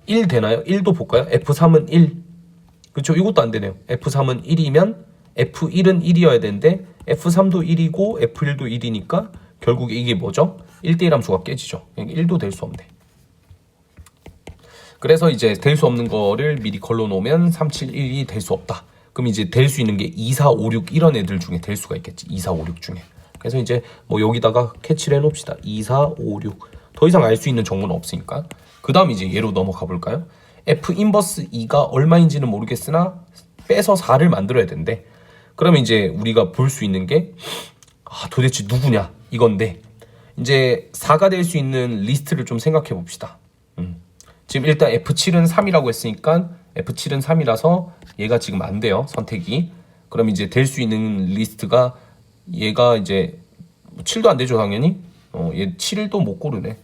1 되나요? 1도 볼까요? F3은 1. 그렇죠? 이것도 안 되네요. F3은 1이면 F1은 1이어야 되는데 F3도 1이고 F1도 1이니까 결국 이게 뭐죠? 1대1 함수가 깨지죠. 1도 될 수 없네. 그래서 이제 될 수 없는 거를 미리 걸러 놓으면 3, 7, 1이 될 수 없다. 그럼 이제 될 수 있는 게 2, 4, 5, 6 이런 애들 중에 될 수가 있겠지. 2, 4, 5, 6 중에. 그래서 이제 뭐 여기다가 캐치를 해놓읍시다. 2, 4, 5, 6. 더 이상 알 수 있는 정보는 없으니까. 그 다음 이제 얘로 넘어가 볼까요? F 인버스 2가 얼마인지는 모르겠으나 빼서 4를 만들어야 된대. 그러면 이제 우리가 볼 수 있는 게 도대체 누구냐 이건데 이제 4가 될 수 있는 리스트를 좀 생각해 봅시다. 지금 일단 F7은 3이라고 했으니까 F7은 3이라서 얘가 지금 안 돼요. 선택이. 그럼 이제 될 수 있는 리스트가 얘가 이제 7도 안 되죠, 당연히. 얘 7도 못 고르네.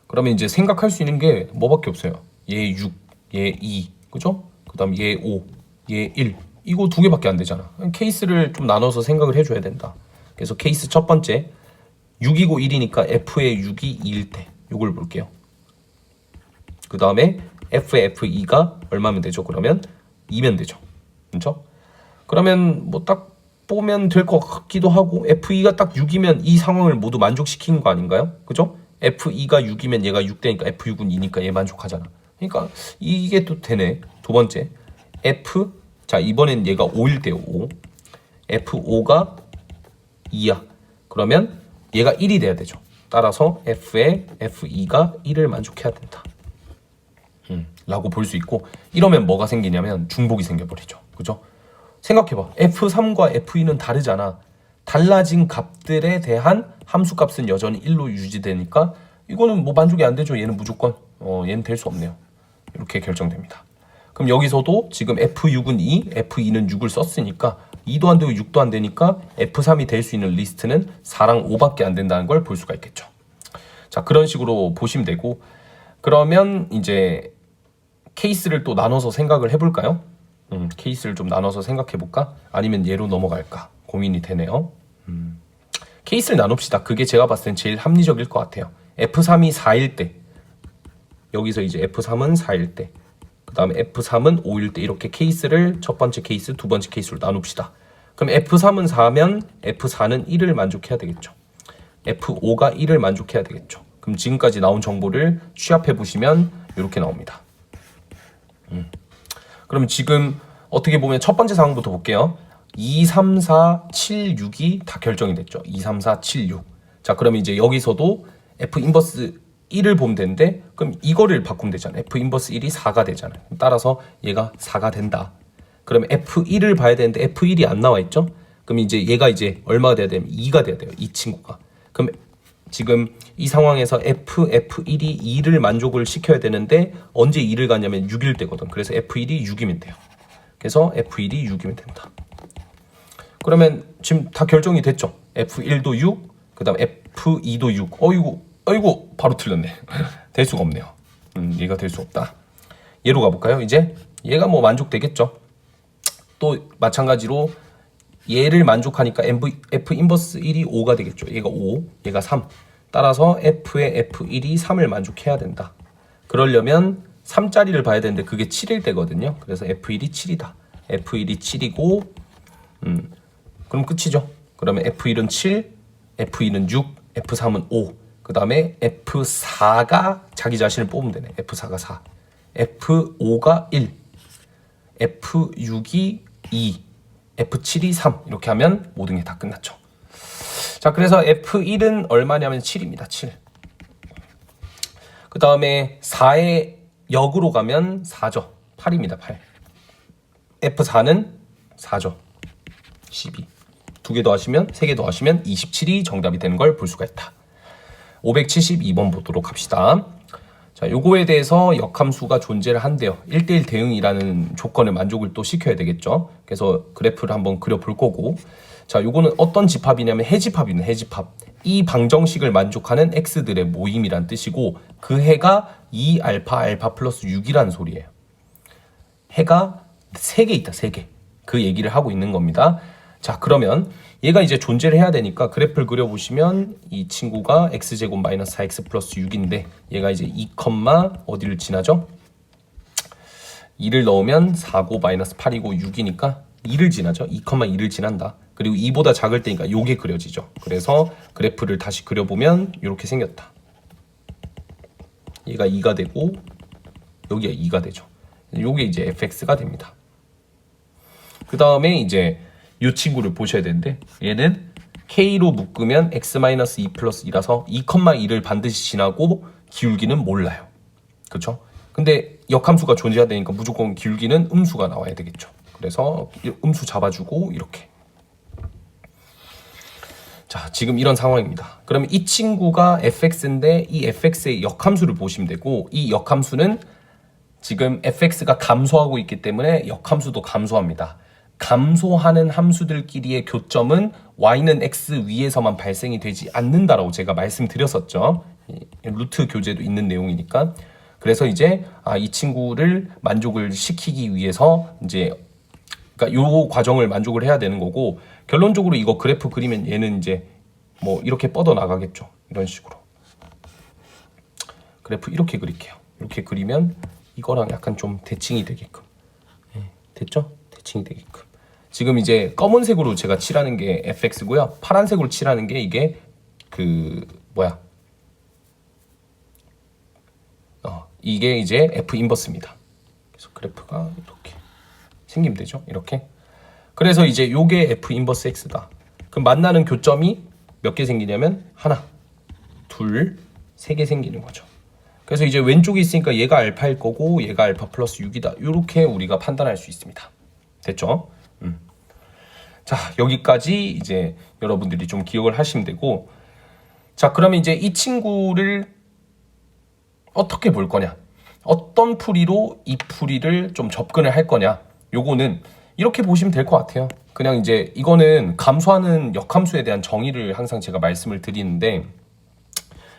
그러면 이제 생각할 수 있는 게 뭐밖에 없어요. 얘 6, 얘 2, 그죠? 그 다음 얘 5, 얘 1. 이거 두 개밖에 안 되잖아. 케이스를 좀 나눠서 생각을 해줘야 된다. 그래서 케이스 첫 번째 6이고 1이니까 F의 6이 2일 때 이걸 볼게요. 그 다음에 F의 F2가 얼마면 되죠? 그러면 2면 되죠. 그렇죠? 그러면 뭐 딱 보면 될 것 같기도 하고 F2가 딱 6이면 이 상황을 모두 만족시킨 거 아닌가요? 그죠? F2가 6이면 얘가 6 되니까 F6은 2니까 얘 만족하잖아. 그러니까 이게 또 되네. 두 번째 F, 자 이번엔 얘가 5일 때요. 5. F5가 2야. 그러면 얘가 1이 돼야 되죠. 따라서 F의 F2가 1을 만족해야 된다. 라고 볼 수 있고, 이러면 뭐가 생기냐면 중복이 생겨버리죠. 그죠? 생각해봐. F3과 F2는 다르잖아. 달라진 값들에 대한 함수값은 여전히 1로 유지되니까 이거는 뭐 만족이 안 되죠. 얘는 무조건 얘는 될 수 없네요. 이렇게 결정됩니다. 그럼 여기서도 지금 F6은 2, F2는 6을 썼으니까 2도 안 되고 6도 안 되니까 F3이 될 수 있는 리스트는 4랑 5밖에 안 된다는 걸 볼 수가 있겠죠. 자, 그런 식으로 보시면 되고, 그러면 이제 케이스를 또 나눠서 생각을 해볼까요? 케이스를 좀 나눠서 생각해볼까? 아니면 얘로 넘어갈까? 고민이 되네요. 케이스를 나눕시다. 그게 제가 봤을 땐 제일 합리적일 것 같아요. F3이 4일 때, 여기서 이제 F3은 4일 때, 그 다음에 F3은 5일 때, 이렇게 케이스를 첫 번째 케이스, 두 번째 케이스로 나눕시다. 그럼 F3은 4면 F4는 1을 만족해야 되겠죠. F5가 1을 만족해야 되겠죠. 그럼 지금까지 나온 정보를 취합해 보시면 이렇게 나옵니다. 그러면 지금 어떻게 보면 첫 번째 상황부터 볼게요. 2, 3, 4, 7, 6이 다 결정이 됐죠. 2, 3, 4, 7, 6. 자, 그러면 이제 여기서도 F 인버스 1을 보면 되는데, 그럼 이거를 바꾸면 되잖아요. F 인버스 1이 4가 되잖아요. 따라서 얘가 4가 된다. 그러면 F1을 봐야 되는데 F1이 안 나와 있죠? 그럼 이제 얘가 이제 얼마가 돼야 되면 2가 돼야 돼요. 이 친구가. 그럼 지금 이 상황에서 F1이 2를 만족을 시켜야 되는데 언제 2를 가냐면 6일 때거든. 그래서 F1이 6이면 돼요. 그래서 F1이 6이면 된다. 그러면 지금 다 결정이 됐죠. F1도 6, 그 다음 F2도 6. 어이구, 바로 틀렸네. 될 수가 없네요. 얘가 될 수 없다. 얘로 가볼까요? 이제 얘가 뭐 만족되겠죠. 또 마찬가지로 얘를 만족하니까 F 인버스 1이 5가 되겠죠. 얘가 5, 얘가 3. 따라서 F의 F1이 3을 만족해야 된다. 그러려면 3짜리를 봐야 되는데 그게 7일 때거든요. 그래서 F1이 7이다. F1이 7이고, 그럼 끝이죠. 그러면 F1은 7, F2는 6, F3은 5. 그 다음에 F4가 자기 자신을 뽑으면 되네. F4가 4, F5가 1, F6이 2, F7이 3. 이렇게 하면 모든 게 다 끝났죠. 자, 그래서 F1은 얼마냐면 7입니다. 7. 그 다음에 4의 역으로 가면 4죠. 8입니다. 8. F4는 4죠. 12. 2개 더하시면 3개 더하시면 27이 정답이 되는 걸 볼 수가 있다. 572번 보도록 합시다. 자, 요거에 대해서 역함수가 존재를 한대요. 1대1 대응이라는 조건을 만족을 또 시켜야 되겠죠. 그래서 그래프를 한번 그려볼 거고, 자, 요거는 어떤 집합이냐면 해집합이네. 해집합. 이 방정식을 만족하는 x들의 모임이란 뜻이고, 그 해가 2알파 플러스 6이라는 소리예요. 해가 3개 있다. 3개. 그 얘기를 하고 있는 겁니다. 자, 그러면 얘가 이제 존재를 해야 되니까 그래프를 그려보시면 이 친구가 x제곱 마이너스 4x 플러스 6인데 얘가 이제 2, 어디를 지나죠? 2를 넣으면 4고 마이너스 8이고 6이니까 2를 지나죠. 2,2를 지난다. 그리고 2보다 작을 때니까 요게 그려지죠. 그래서 그래프를 다시 그려보면 이렇게 생겼다. 얘가 2가 되고 여기가 2가 되죠. 요게 이제 fx가 됩니다. 그 다음에 이제 이 친구를 보셔야 되는데 얘는 k로 묶으면 x-2 플러스 2라서 2,2를 반드시 지나고 기울기는 몰라요. 그렇죠? 근데 역함수가 존재해야 되니까 무조건 기울기는 음수가 나와야 되겠죠. 그래서 음수 잡아주고 이렇게. 자, 지금 이런 상황입니다. 그러면 이 친구가 fx인데 이 fx의 역함수를 보시면 되고, 이 역함수는 지금 fx가 감소하고 있기 때문에 역함수도 감소합니다. 감소하는 함수들끼리의 교점은 y는 x 위에서만 발생이 되지 않는다라고 제가 말씀드렸었죠. 루트 교재도 있는 내용이니까. 그래서 이제 이 친구를 만족을 시키기 위해서 이제 그러니까 요 과정을 만족을 해야 되는 거고, 결론적으로 이거 그래프 그리면 얘는 이제 뭐 이렇게 뻗어 나가겠죠. 이런 식으로 그래프 이렇게 그릴게요. 이렇게 그리면 이거랑 약간 좀 대칭이 되게끔. 됐죠? 대칭이 되게끔. 지금 이제 검은색으로 제가 칠하는 게 fx고요. 파란색으로 칠하는 게 이게 이게 이제 f 인버스입니다. 그래서 그래프가 이렇게 생기면 되죠. 이렇게. 그래서 이제 요게 f 인버스 x다. 그럼 만나는 교점이 몇 개 생기냐면 하나, 둘, 세 개 생기는 거죠. 그래서 이제 왼쪽에 있으니까 얘가 알파일 거고 얘가 알파 플러스 6이다. 이렇게 우리가 판단할 수 있습니다. 됐죠? 자, 여기까지 이제 여러분들이 좀 기억을 하시면 되고, 자, 그러면 이제 이 친구를 어떻게 볼 거냐, 어떤 풀이로 이 풀이를 좀 접근을 할 거냐, 요거는 이렇게 보시면 될 것 같아요. 그냥 이제 이거는 감소하는 역함수에 대한 정의를 항상 제가 말씀을 드리는데,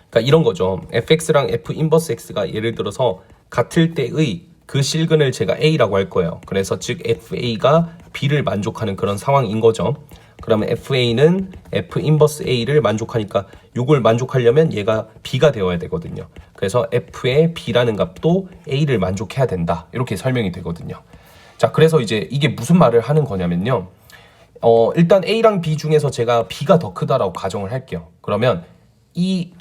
그러니까 이런 거죠. fx랑 f 인버스 x가 예를 들어서 같을 때의 그 실근을 제가 a라고 할 거예요. 그래서 즉 fa가 b를 만족하는 그런 상황인 거죠. 그러면 fa는 f 인버스 a를 만족하니까 이걸 만족하려면 얘가 b가 되어야 되거든요. 그래서 f의 b라는 값도 a를 만족해야 된다. 이렇게 설명이 되거든요. 자, 그래서 이제 이게 무슨 말을 하는 거냐면요. 일단 a랑 b 중에서 제가 b가 더 크다라고 가정을 할게요. 그러면 이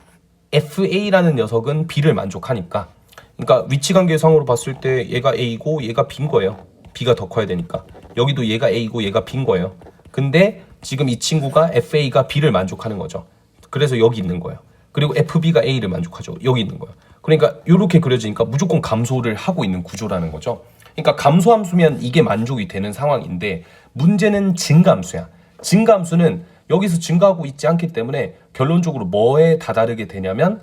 fa라는 녀석은 b를 만족하니까, 그러니까 위치관계상으로 봤을 때 얘가 a고 얘가 b인 거예요. b가 더 커야 되니까. 여기도 얘가 a고 얘가 b인 거예요. 근데 지금 이 친구가 fa가 b를 만족하는 거죠. 그래서 여기 있는 거예요. 그리고 fb가 a를 만족하죠. 여기 있는 거예요. 그러니까 이렇게 그려지니까 무조건 감소를 하고 있는 구조라는 거죠. 그러니까 감소함수면 이게 만족이 되는 상황인데, 문제는 증가함수야. 증가함수는 여기서 증가하고 있지 않기 때문에 결론적으로 뭐에 다다르게 되냐면,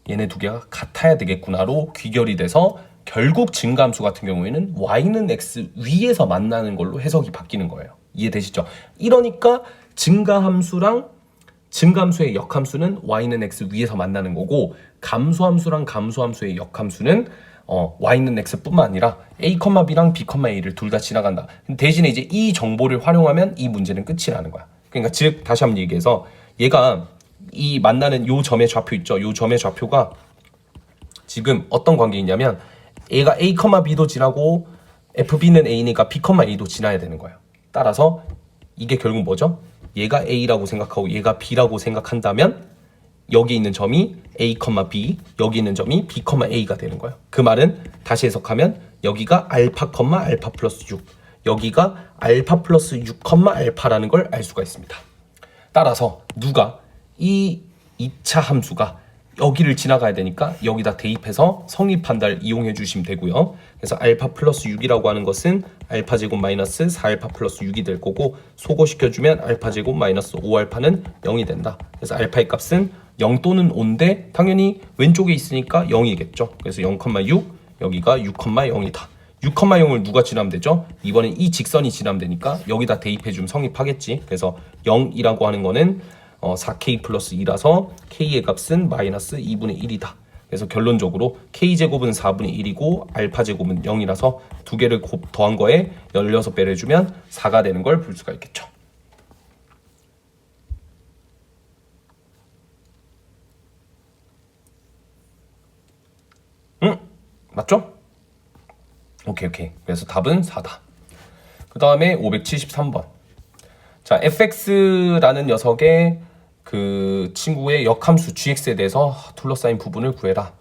얘네 두 개가 같아야 되겠구나로 귀결이 돼서 결국 증가함수 같은 경우에는 y는 x 위에서 만나는 걸로 해석이 바뀌는 거예요. 이해되시죠? 이러니까 증가함수랑 증가함수의 역함수는 y는 x 위에서 만나는 거고, 감소함수랑 감소함수의 역함수는 y는 x뿐만 아니라 a, b랑 b, a를 둘 다 지나간다. 대신에 이제 이 정보를 활용하면 이 문제는 끝이라는 거야. 그러니까 즉 다시 한번 얘기해서, 얘가 이 만나는 요 점의 좌표 있죠. 요 점의 좌표가 지금 어떤 관계이냐면, 얘가 a, b도 지나고 fb는 a니까 b, a도 지나야 되는 거예요. 따라서 이게 결국 뭐죠? 얘가 a라고 생각하고 얘가 b라고 생각한다면 여기 있는 점이 a, b, 여기 있는 점이 b, a가 되는 거예요. 그 말은 다시 해석하면 여기가 알파, 알파 플러스 6, 여기가 알파 플러스 6, 알파라는 걸 알 수가 있습니다. 따라서 누가 이 2차 함수가 여기를 지나가야 되니까 여기다 대입해서 성립한다를 이용해 주시면 되고요. 그래서 알파 플러스 6이라고 하는 것은 알파 제곱 마이너스 4알파 플러스 6이 될 거고, 소거시켜주면 알파 제곱 마이너스 5알파는 0이 된다. 그래서 알파의 값은 0 또는 5인데 당연히 왼쪽에 있으니까 0이겠죠. 그래서 0,6, 여기가 6,0이다. 6,0을 누가 지나면 되죠? 이번엔 이 직선이 지나면 되니까 여기다 대입해주면 성립하겠지. 그래서 0이라고 하는 거는 4k 플러스 2라서 k의 값은 마이너스 2분의 1이다. 그래서 결론적으로 k제곱은 4분의 1이고 알파제곱은 0이라서 두 개를 더한 거에 16배를 해주면 4가 되는 걸 볼 수가 있겠죠. 맞죠? 오케이. 그래서 답은 4다. 그 다음에 573번. 자, fx라는 녀석의 그 친구의 역함수 gx에 대해서 둘러싸인 부분을 구해라.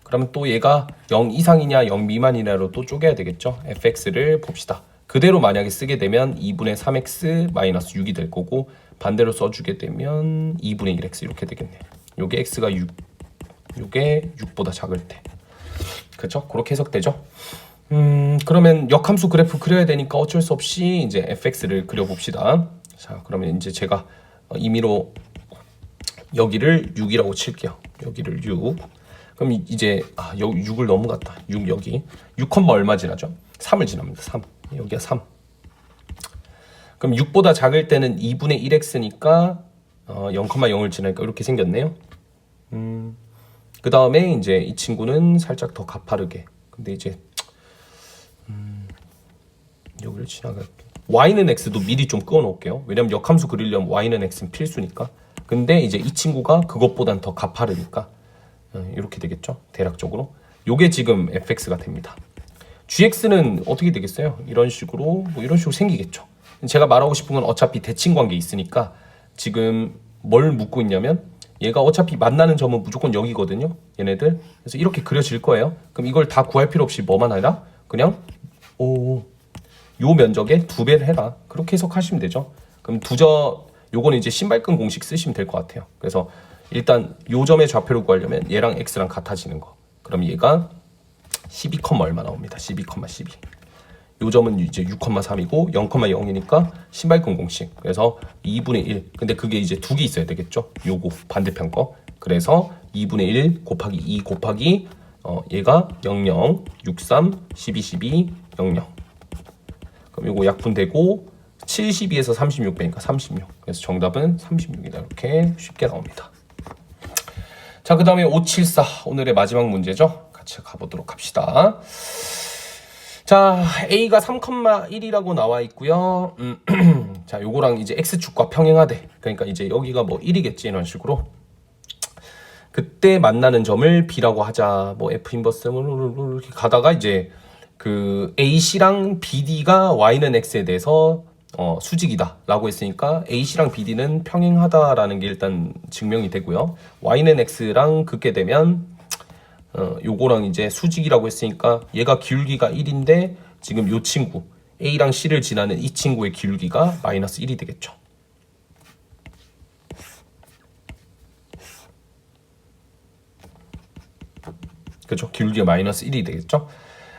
그러면 또 얘가 0 이상이냐 0 미만이냐로 또 쪼개야 되겠죠. fx를 봅시다. 그대로 만약에 쓰게 되면 2분의 3x 마이너스 6이 될 거고, 반대로 써주게 되면 2분의 1x 이렇게 되겠네요. 요게 x가 6, 요게 6보다 작을 때. 그렇죠? 그렇게 해석되죠. 그러면 역함수 그래프 그려야 되니까 어쩔 수 없이 이제 fx를 그려봅시다. 자, 그러면 이제 제가 임의로 여기를 6이라고 칠게요. 여기를 6. 그럼 이제 여기 6을 넘어갔다. 6 여기 6, 얼마 지나죠? 3을 지납니다. 3 여기가 3. 그럼 6보다 작을 때는 2분의 1x니까 0,0을 지나니까 이렇게 생겼네요. 그 다음에 이제 이 친구는 살짝 더 가파르게. 근데 이제 여기를 지나갈게. y는 x도 미리 좀 끄어 놓을게요. 왜냐면 역함수 그리려면 y는 x는 필수니까. 근데 이제 이 친구가 그것보단 더 가파르니까 이렇게 되겠죠. 대략적으로. 요게 지금 fx가 됩니다. gx는 어떻게 되겠어요? 이런 식으로 이런 식으로 생기겠죠. 제가 말하고 싶은 건 어차피 대칭 관계 있으니까 지금 뭘 묻고 있냐면 얘가 어차피 만나는 점은 무조건 여기거든요. 얘네들. 그래서 이렇게 그려질 거예요. 그럼 이걸 다 구할 필요 없이 뭐만 해라? 그냥 요 면적의 2배를 해라. 그렇게 해석하시면 되죠. 그럼 요거는 이제 신발끈 공식 쓰시면 될 것 같아요. 그래서 일단 요 점의 좌표를 구하려면 얘랑 x랑 같아지는 거. 그럼 얘가 12, 얼마 나옵니다. 12,12. 요 점은 이제 6,3이고 0,0이니까 신발끈 공식. 그래서 2분의 1. 근데 그게 이제 두 개 있어야 되겠죠. 요거 반대편 거. 그래서 2분의 1 곱하기 2 곱하기 얘가 00, 63, 12, 12, 00. 그럼 요거 약분되고 72에서 36 빼니까 36. 그래서 정답은 36이다. 이렇게 쉽게 나옵니다. 자, 그 다음에 574 오늘의 마지막 문제죠. 같이 가보도록 합시다. 자, A가 3,1이라고 나와 있고요. 자, 요거랑 이제 X축과 평행하대. 그러니까 이제 여기가 뭐 1이겠지 이런 식으로. 그때 만나는 점을 B라고 하자. 뭐 F 인버스 이렇게 가다가 이제 그 AC랑 BD가 Y는 X에 대해서 수직이다 라고 했으니까 AC랑 BD는 평행하다라는 게 일단 증명이 되고요. Y는 X랑 긋게 되면 요거랑 이제 수직이라고 했으니까 얘가 기울기가 1인데 지금 요 친구 A랑 C를 지나는 이 친구의 기울기가 마이너스 1이 되겠죠. 그렇죠. 기울기가 마이너스 1이 되겠죠.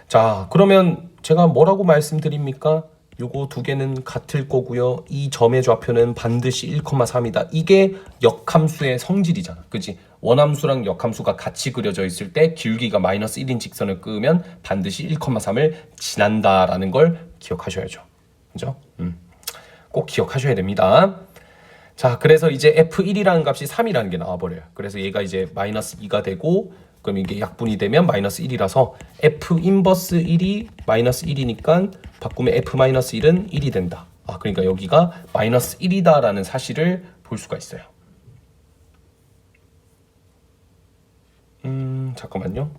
자, 그러면 제가 뭐라고 말씀드립니까? 요거 두 개는 같을 거고요. 이 점의 좌표는 반드시 1,3이다. 이게 역함수의 성질이잖아. 그치? 원함수랑 역함수가 같이 그려져 있을 때 기울기가 마이너스 1인 직선을 끄면 반드시 1,3을 지난다라는 걸 기억하셔야죠. 그죠? 꼭 기억하셔야 됩니다. 자, 그래서 이제 F1이라는 값이 3이라는 게 나와버려요. 그래서 얘가 이제 마이너스 2가 되고 그럼 이게 약분이 되면 마이너스 1이라서 F 인버스 1이 마이너스 1이니까 바꾸면 F 마이너스 1은 1이 된다. 그러니까 여기가 마이너스 1이다라는 사실을 볼 수가 있어요. 잠깐만요.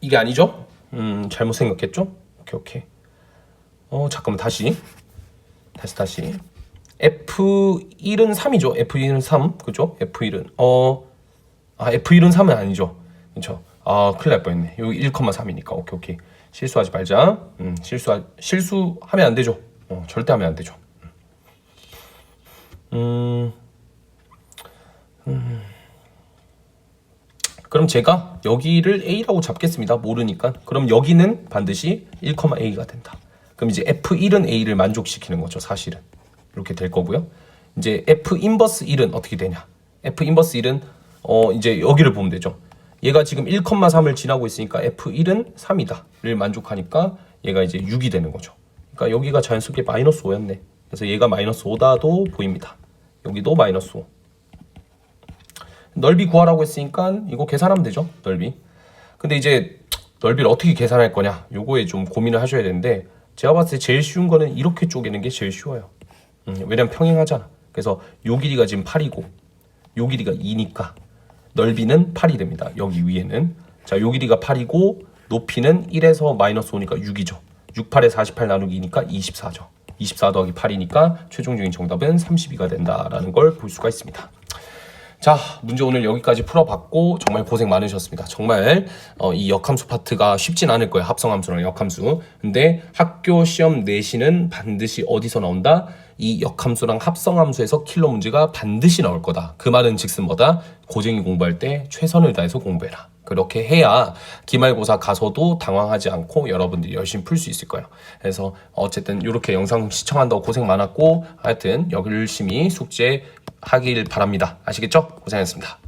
이게 아니죠? 잘못 생각했죠? 오케이. 잠깐만 다시. F1은 3이죠. F1은 3. 그죠? F1은 F1은 3은 아니죠. 그렇죠? 큰일 날 뻔했네. 여기 1,3이니까. 오케이. 실수하지 말자. 실수하면 안 되죠. 절대 하면 안 되죠. 그럼 제가 여기를 A라고 잡겠습니다. 모르니까. 그럼 여기는 반드시 1,A가 된다. 그럼 이제 F1은 A를 만족시키는 거죠. 사실은. 이렇게 될 거고요. 이제 F 인버스 1은 어떻게 되냐? F 인버스 1은 이제 여기를 보면 되죠. 얘가 지금 1,3을 지나고 있으니까 F1은 3이다를 만족하니까 얘가 이제 6이 되는 거죠. 그러니까 여기가 자연스럽게 마이너스 5였네. 그래서 얘가 마이너스 5다도 보입니다. 여기도 마이너스 5. 넓이 구하라고 했으니까 이거 계산하면 되죠. 넓이. 근데 이제 넓이를 어떻게 계산할 거냐? 요거에 좀 고민을 하셔야 되는데 제가 봤을 때 제일 쉬운 거는 이렇게 쪼개는 게 제일 쉬워요. 왜냐면 평행하잖아. 그래서 요 길이가 지금 8이고 요 길이가 2니까 넓이는 8이 됩니다. 여기 위에는. 자, 요 길이가 8이고 높이는 1에서 마이너스 5니까 6이죠. 6, 8에 48 나누기 2니까 24죠. 24 더하기 8이니까 최종적인 정답은 32가 된다라는 걸 볼 수가 있습니다. 자, 문제 오늘 여기까지 풀어봤고 정말 고생 많으셨습니다. 정말 이 역함수 파트가 쉽진 않을 거예요. 합성함수랑 역함수. 근데 학교 시험 내신은 반드시 어디서 나온다? 이 역함수랑 합성함수에서 킬러 문제가 반드시 나올 거다. 그 말은 즉슨 뭐다? 고쟁이 공부할 때 최선을 다해서 공부해라. 그렇게 해야 기말고사 가서도 당황하지 않고 여러분들이 열심히 풀 수 있을 거예요. 그래서 어쨌든 이렇게 영상 시청한다고 고생 많았고 하여튼 열심히 숙제하길 바랍니다. 아시겠죠? 고생하셨습니다.